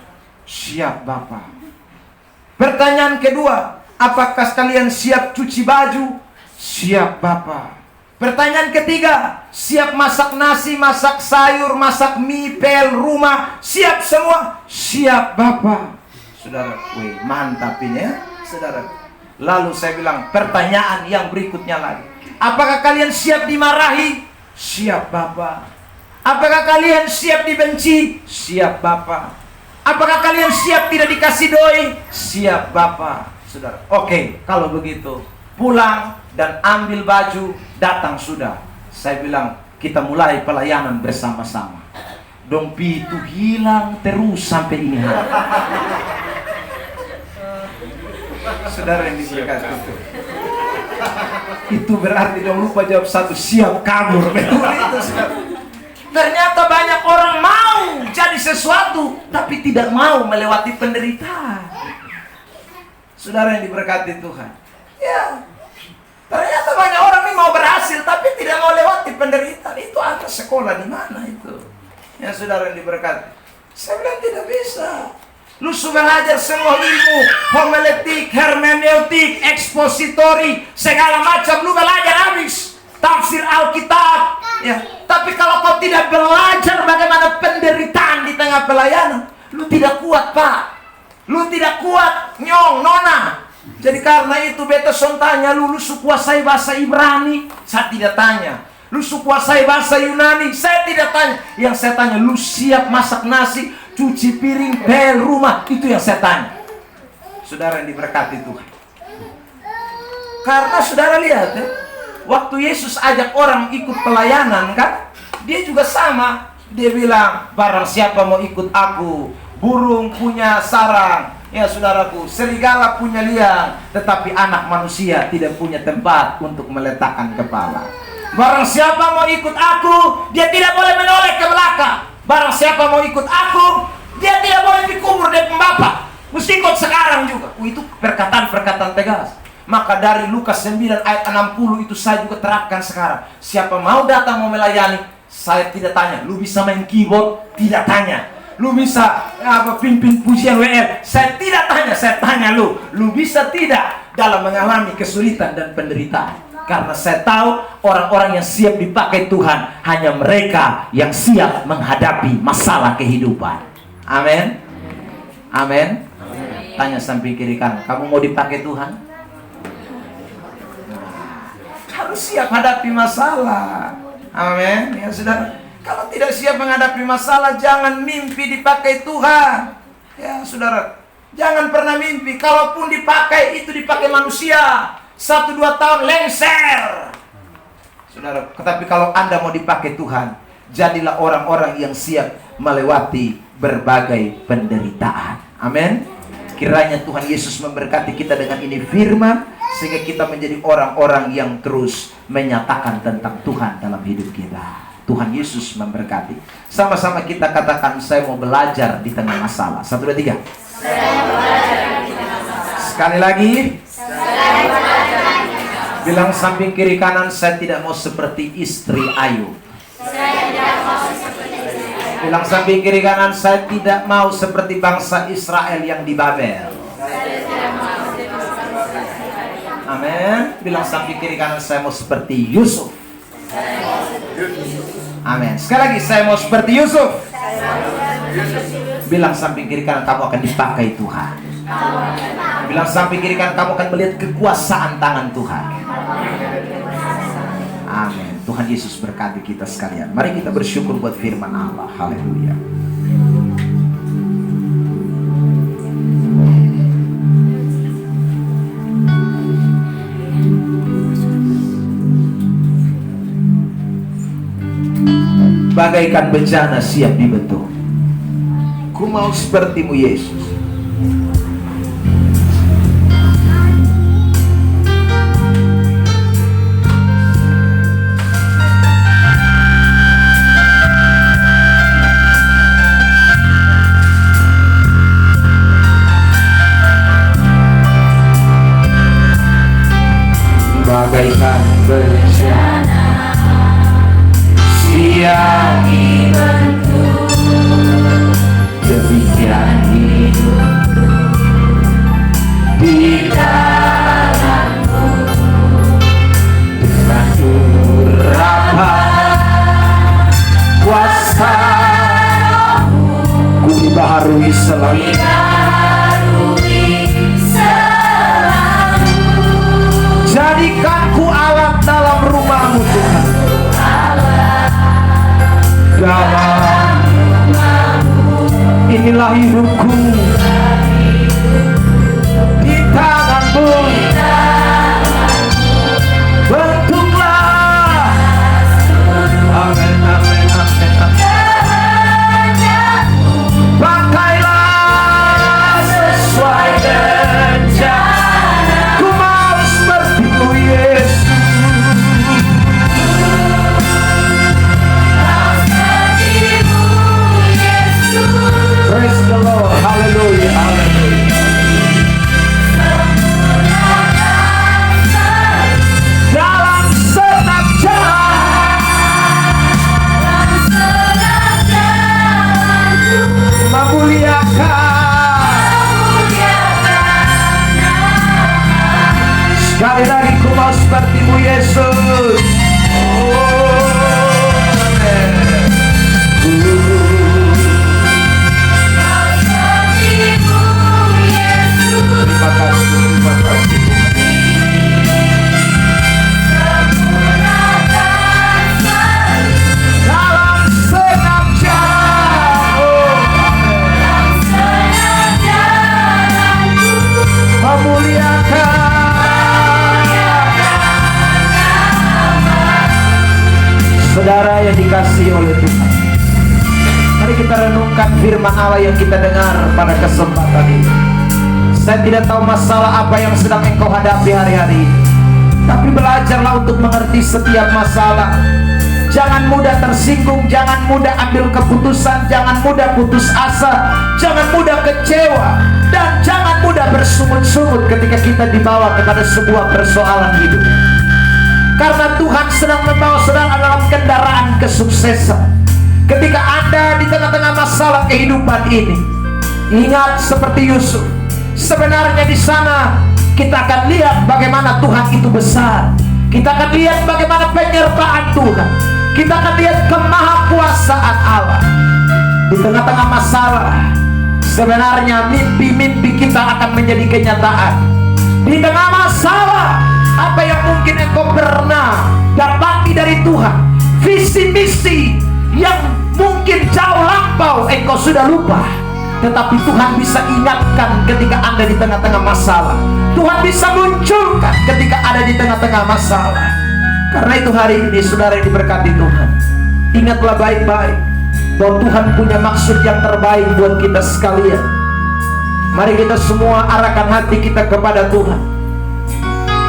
Siap Bapak. Pertanyaan kedua, apakah kalian siap cuci baju? Siap Bapak. Pertanyaan ketiga, siap masak nasi, masak sayur, masak mie, pel, rumah? Siap semua? Siap Bapak. Saudara, mantap ini ya, saudara. Lalu saya bilang, pertanyaan yang berikutnya lagi. Apakah kalian siap dimarahi? Siap Bapak. Apakah kalian siap dibenci? Siap Bapak. Apakah kalian siap tidak dikasih doi? Siap Bapak. Saudara, oke, kalau begitu pulang dan ambil baju, datang sudah. Saya bilang, kita mulai pelayanan bersama-sama. Dompi itu hilang terus sampai ini hari. Saudara yang diberkati itu berarti dia lupa jawab satu, siap kabur. Ternyata banyak orang mau jadi sesuatu, tapi tidak mau melewati penderitaan. Saudara yang diberkati Tuhan, ya, ternyata banyak orang ini mau berhasil, tapi tidak mau lewati penderitaan. Itu ada sekolah di mana itu? Ya, saudara yang diberkati, saya bilang tidak bisa. Lu sudah belajar semua ilmu, homiletik, hermeneutik, ekspositori, segala macam, lu belajar habis. Tafsir Alkitab, ya. Tapi kalau kau tidak belajar bagaimana penderitaan di tengah pelayanan, lu tidak kuat, Pak. Lu tidak kuat, nyong, nona. Jadi karena itu beta son tanya lu kuasai bahasa Ibrani? Saya tidak tanya. Lu kuasai bahasa Yunani? Saya tidak tanya. Yang saya tanya, lu siap masak nasi, cuci piring, pel rumah, itu yang saya tanya. Saudara yang diberkati Tuhan. Karena saudara lihat ya, waktu Yesus ajak orang ikut pelayanan kan, dia juga sama. Dia bilang, barang siapa mau ikut aku, burung punya sarang, ya saudaraku, serigala punya liang, tetapi anak manusia tidak punya tempat untuk meletakkan kepala. Barang siapa mau ikut aku, dia tidak boleh menoleh ke belakang. Barang siapa mau ikut aku, dia tidak boleh dikubur dari pembapa. Mesti ikut sekarang juga. Itu perkataan-perkataan tegas. Maka dari Lukas 9 ayat 60 itu saya juga terapkan sekarang. Siapa mau datang mau melayani, saya tidak tanya. Lu bisa main keyboard? Tidak tanya. Lu bisa pimpin pujian WL? Saya tidak tanya. Saya tanya lu bisa tidak dalam mengalami kesulitan dan penderitaan? Karena saya tahu orang-orang yang siap dipakai Tuhan hanya mereka yang siap menghadapi masalah kehidupan. Amin. Amin. Tanya samping kiri kanan, kamu mau dipakai Tuhan? Harus siap hadapi masalah. Amin. Ya saudara, kalau tidak siap menghadapi masalah, jangan mimpi dipakai Tuhan. Ya saudara, jangan pernah mimpi. Kalaupun dipakai, itu dipakai manusia. 1-2 tahun lengser. Saudara, tetapi kalau Anda mau dipakai Tuhan, jadilah orang-orang yang siap melewati berbagai penderitaan. Amin. Kiranya Tuhan Yesus memberkati kita dengan ini firman, sehingga kita menjadi orang-orang yang terus menyatakan tentang Tuhan dalam hidup kita. Tuhan Yesus memberkati. Sama-sama kita katakan, saya mau belajar di tengah masalah. 1, 2, 3. Saya belajar di tengah masalah. Sekali lagi. Saya belajar. Bilang samping kiri kanan, saya tidak mau seperti istri Ayub. Saya tidak mau seperti istri Ayub. Bilang samping kiri kanan, saya tidak mau seperti bangsa Israel yang di Babel. Saya tidak mau seperti bangsa Israel. Amin. Bilang samping kiri kanan, saya mau seperti Yusuf. Amin. Sekali lagi, saya mau seperti Yusuf. Bilang samping kiri kanan, kamu akan dipakai Tuhan. Bilang samping kiri kanan, kamu akan melihat kekuasaan tangan Tuhan. Amin. Tuhan Yesus berkati kita sekalian. Mari kita bersyukur buat firman Allah. Haleluya. Bagaikan bencana siap dibentuk. Ku mau sepertimu Yesus. Bagaikan bencana siap dibentuk, demikian hidupku di dalammu. Dengan urapan kuasa-Mu, ku dibaharui selalu. Jadikan ku alat dalam rumah-Mu Tuhan. Dalam inilah hidupku di tangan-Mu. Bentuklah. Amin, amin, amin, amin. Pakailah sesuai rencana. Ku mau seperti-Mu Yesus. Praise the Lord. Hallelujah. Hallelujah. Dalam setiap jalan memuliakan. Sekali lagi, ku mau seperti-Mu Yesus. Terima kasih. Dalam segenap jalan, dikasihi oleh Tuhan. Mari kita renungkan firman Allah yang kita dengar pada kesempatan ini. Saya tidak tahu masalah apa yang sedang engkau hadapi hari-hari ini, tapi belajarlah untuk mengerti setiap masalah. Jangan mudah tersinggung, jangan mudah ambil keputusan, jangan mudah putus asa, jangan mudah kecewa, dan jangan mudah bersungut-sungut ketika kita dibawa kepada sebuah persoalan hidup. Karena Tuhan sedang membawa saudara dalam kendaraan kesuksesan. Ketika Anda di tengah-tengah masalah kehidupan ini, ingat seperti Yusuf. Sebenarnya di sana kita akan lihat bagaimana Tuhan itu besar. Kita akan lihat bagaimana penyertaan Tuhan. Kita akan lihat kemahakuasaan Allah. Di tengah-tengah masalah, sebenarnya mimpi-mimpi kita akan menjadi kenyataan. Di tengah masalah, apa yang mungkin engkau pernah dapati dari Tuhan, visi misi yang mungkin jauh lampau engkau sudah lupa, tetapi Tuhan bisa ingatkan ketika Anda di tengah-tengah masalah. Tuhan bisa munculkan ketika ada di tengah-tengah masalah. Karena itu hari ini saudara yang diberkati Tuhan, ingatlah baik-baik bahwa Tuhan punya maksud yang terbaik buat kita sekalian. Mari kita semua arahkan hati kita kepada Tuhan.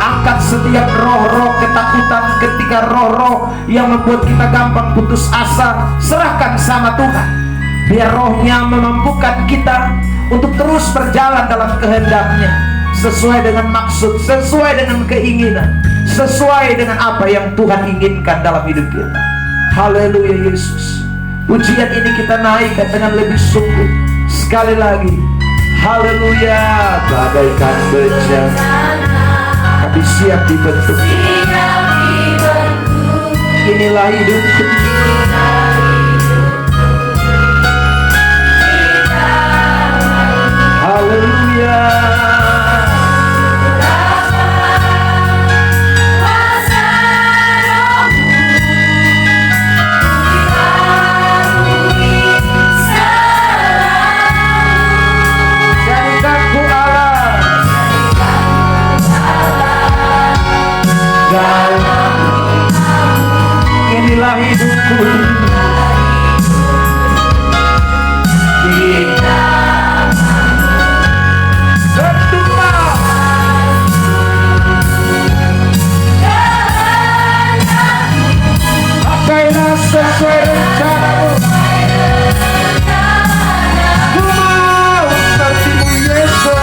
Angkat setiap roh-roh ketakutan, ketika roh-roh yang membuat kita gampang putus asa, serahkan sama Tuhan. Biar rohnya memampukan kita untuk terus berjalan dalam kehendak-Nya, sesuai dengan maksud, sesuai dengan keinginan, sesuai dengan apa yang Tuhan inginkan dalam hidup kita. Haleluya Yesus. Pujian ini kita naikkan dengan lebih sungguh. Sekali lagi, haleluya. Bagaikan bencana kami siap dibentuk. Inilah hidupku. Haleluya. Inilah hidupku. Pakailah sesuai rencana-Mu. Ku mau seperti-Mu Yesus.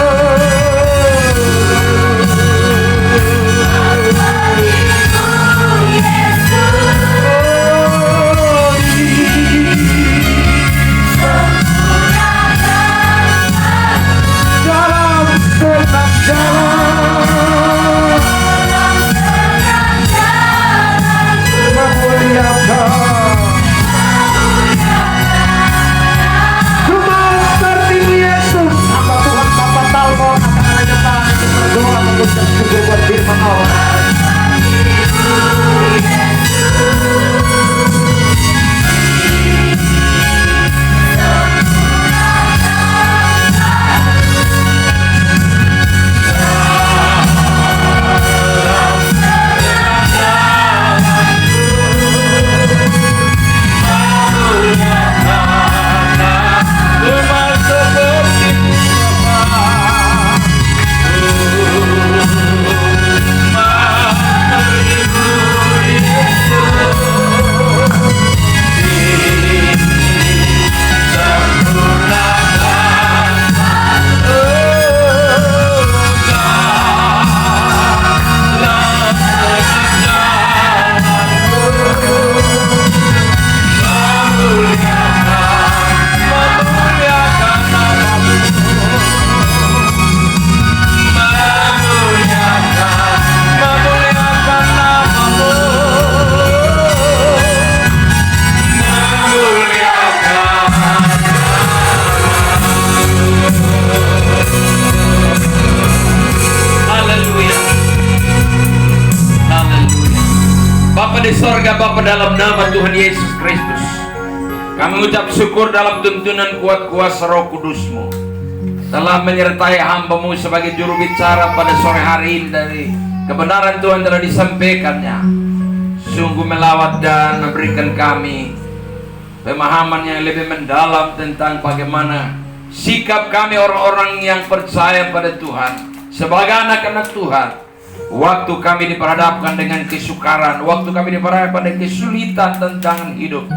Bapa di sorga, Bapa dalam nama Tuhan Yesus Kristus, kami mengucap syukur dalam tuntunan kuat kuasa Roh Kudus-Mu telah menyertai hamba-Mu sebagai juru bicara pada sore hari ini. Dari kebenaran Tuhan telah disampaikannya, sungguh melawat dan memberikan kami pemahaman yang lebih mendalam tentang bagaimana sikap kami orang-orang yang percaya pada Tuhan sebagai anak-anak Tuhan. Waktu kami diperhadapkan dengan kesukaran, waktu kami diperhadapkan dengan kesulitan tantangan hidup,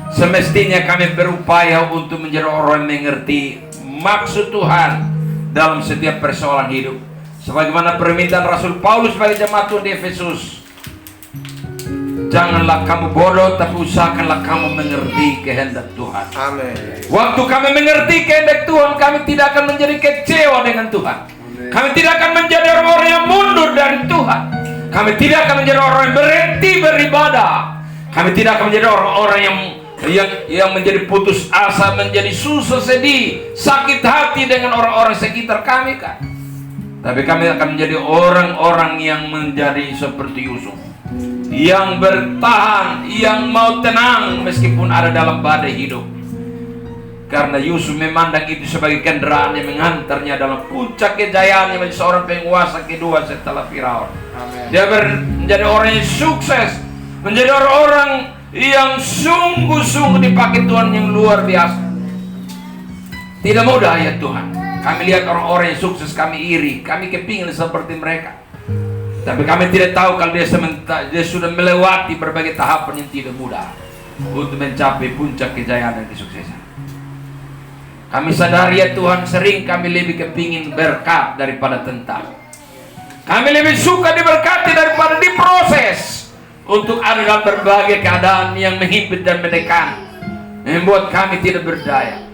semestinya kami berupaya untuk menjadi orang yang mengerti maksud Tuhan dalam setiap persoalan hidup. Sebagaimana permintaan Rasul Paulus bagi jemaat Tuhan di Efesus, janganlah kamu bodoh, tapi usahakanlah kamu mengerti kehendak Tuhan. Amin. Waktu kami mengerti kehendak Tuhan, kami tidak akan menjadi kecewa dengan Tuhan. Kami tidak akan menjadi orang-orang yang mundur dari Tuhan. Kami tidak akan menjadi orang yang berhenti beribadah. Kami tidak akan menjadi orang-orang yang menjadi putus asa, menjadi susah, sedih, sakit hati dengan orang-orang sekitar kami kan. Tapi kami akan menjadi orang-orang yang menjadi seperti Yusuf, yang bertahan, yang mau tenang meskipun ada dalam badai hidup. Karena Yusuf memandang itu sebagai kendaraan yang mengantarnya dalam puncak kejayaannya menjadi seorang penguasa kedua setelah Firaun. Dia menjadi orang yang sukses, menjadi orang-orang yang sungguh-sungguh dipakai Tuhan yang luar biasa. Tidak mudah ya Tuhan. Kami lihat orang-orang yang sukses, kami iri, kami kepingin seperti mereka. Tapi kami tidak tahu kalau dia sudah melewati berbagai tahapan yang tidak mudah untuk mencapai puncak kejayaan dan kesuksesan. Kami sadari ya Tuhan, sering kami lebih kepingin berkat daripada tentang. Kami lebih suka diberkati daripada diproses untuk ada dalam berbagai keadaan yang menghimpit dan menekan, membuat kami tidak berdaya.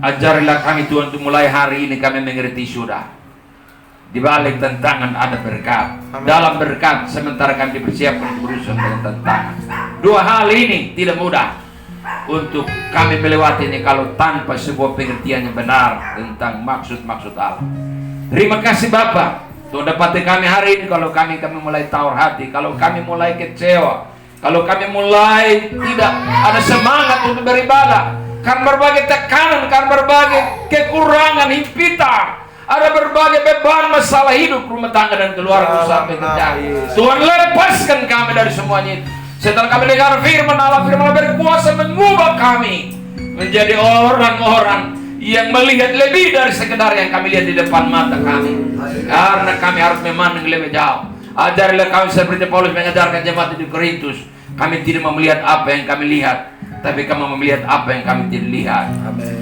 Ajarilah kami Tuhan untuk mulai hari ini kami mengerti sudah, di balik tantangan ada berkat. Dalam berkat sementara kami dipersiapkan untuk berurusan dengan tantangan. Dua hal ini tidak mudah untuk kami melewati ini kalau tanpa sebuah pengertian yang benar tentang maksud-maksud Allah. Terima kasih Bapa, Tuhan dapati kami hari ini. Kalau kami mulai tawar hati, kalau kami mulai kecewa, kalau kami mulai tidak ada semangat untuk beribadah, karena berbagai tekanan, karena berbagai kekurangan, himpitan, ada berbagai beban masalah hidup, rumah tangga dan keluarga sampai kerja. Tuhan lepaskan kami dari semuanya itu. Setelah kami dengar firman Allah berkuasa mengubah kami menjadi orang-orang yang melihat lebih dari sekedar yang kami lihat di depan mata kami. Karena kami harus memandang lebih jauh. Ajarilah kami seperti Paulus mengajarkan jemaat di Korintus. Kami tidak melihat apa yang kami lihat, tapi kami melihat apa yang kami tidak lihat.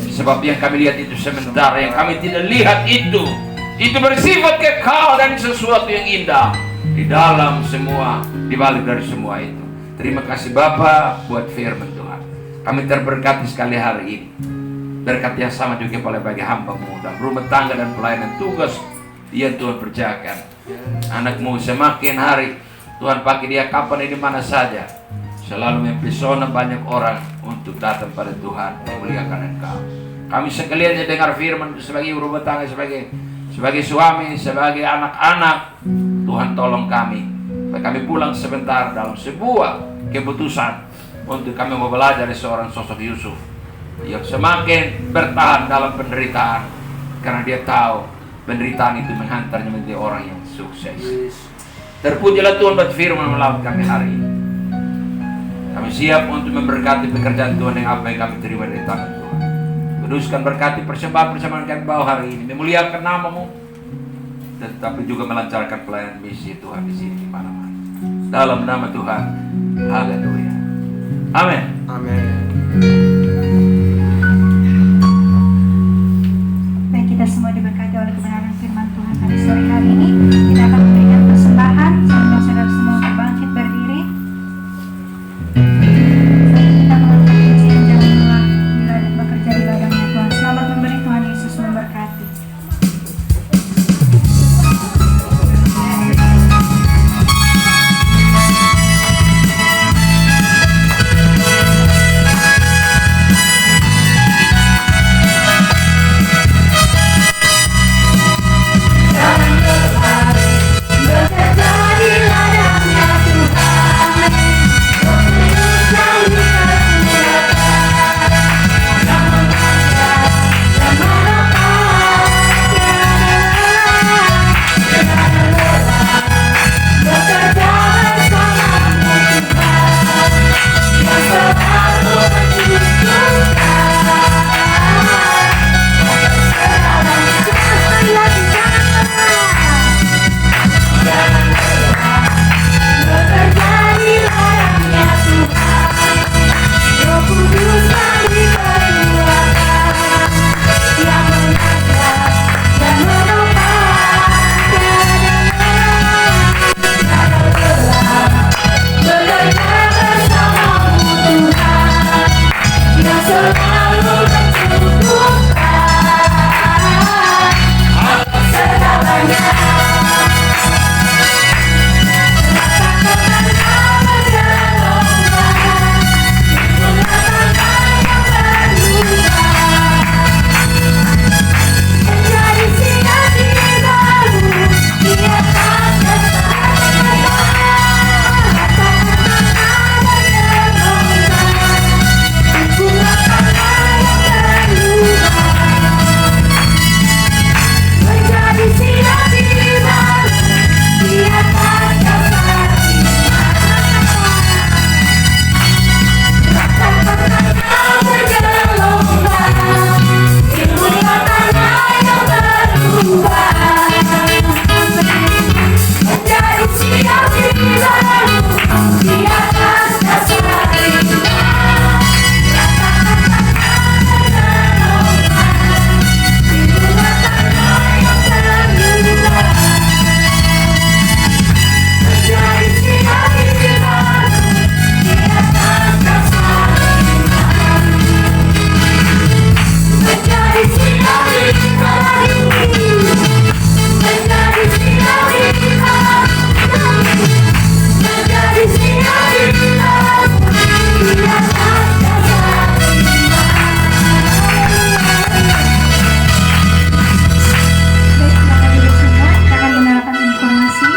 Sebab yang kami lihat itu sementara, yang kami tidak lihat itu bersifat kekal dan sesuatu yang indah di dalam semua, di balik dari semua itu. Terima kasih Bapa buat firman Tuhan. Kami terberkati sekali hari ini. Berkat yang sama juga oleh bagi hamba-Mu dalam rumah tangga dan pelayanan tugas yang Tuhan kerjakan. Anak-Mu semakin hari Tuhan pakai dia kapan di mana saja, selalu mempesona banyak orang untuk datang pada Tuhan memuliakan Engkau. Kami sekalian yang dengar firman sebagai rumah tangga, sebagai suami, sebagai anak-anak, Tuhan tolong kami. Kami pulang sebentar dalam sebuah keputusan untuk kami mau belajar dari seorang sosok Yusuf yang semakin bertahan dalam penderitaan, karena dia tahu penderitaan itu menghantarnya menjadi orang yang sukses. Terpujilah Tuhan buat firman melalui kami hari ini. Kami siap untuk memberkati pekerjaan Tuhan yang apa yang kami terima dari tangan Tuhan. Kuduskan berkati persembahan kami bawa hari ini, memuliakan nama-Mu, tetapi juga melancarkan pelayanan misi Tuhan di sini di mana-mana. Dalam nama Tuhan, haleluya, amin. Amin.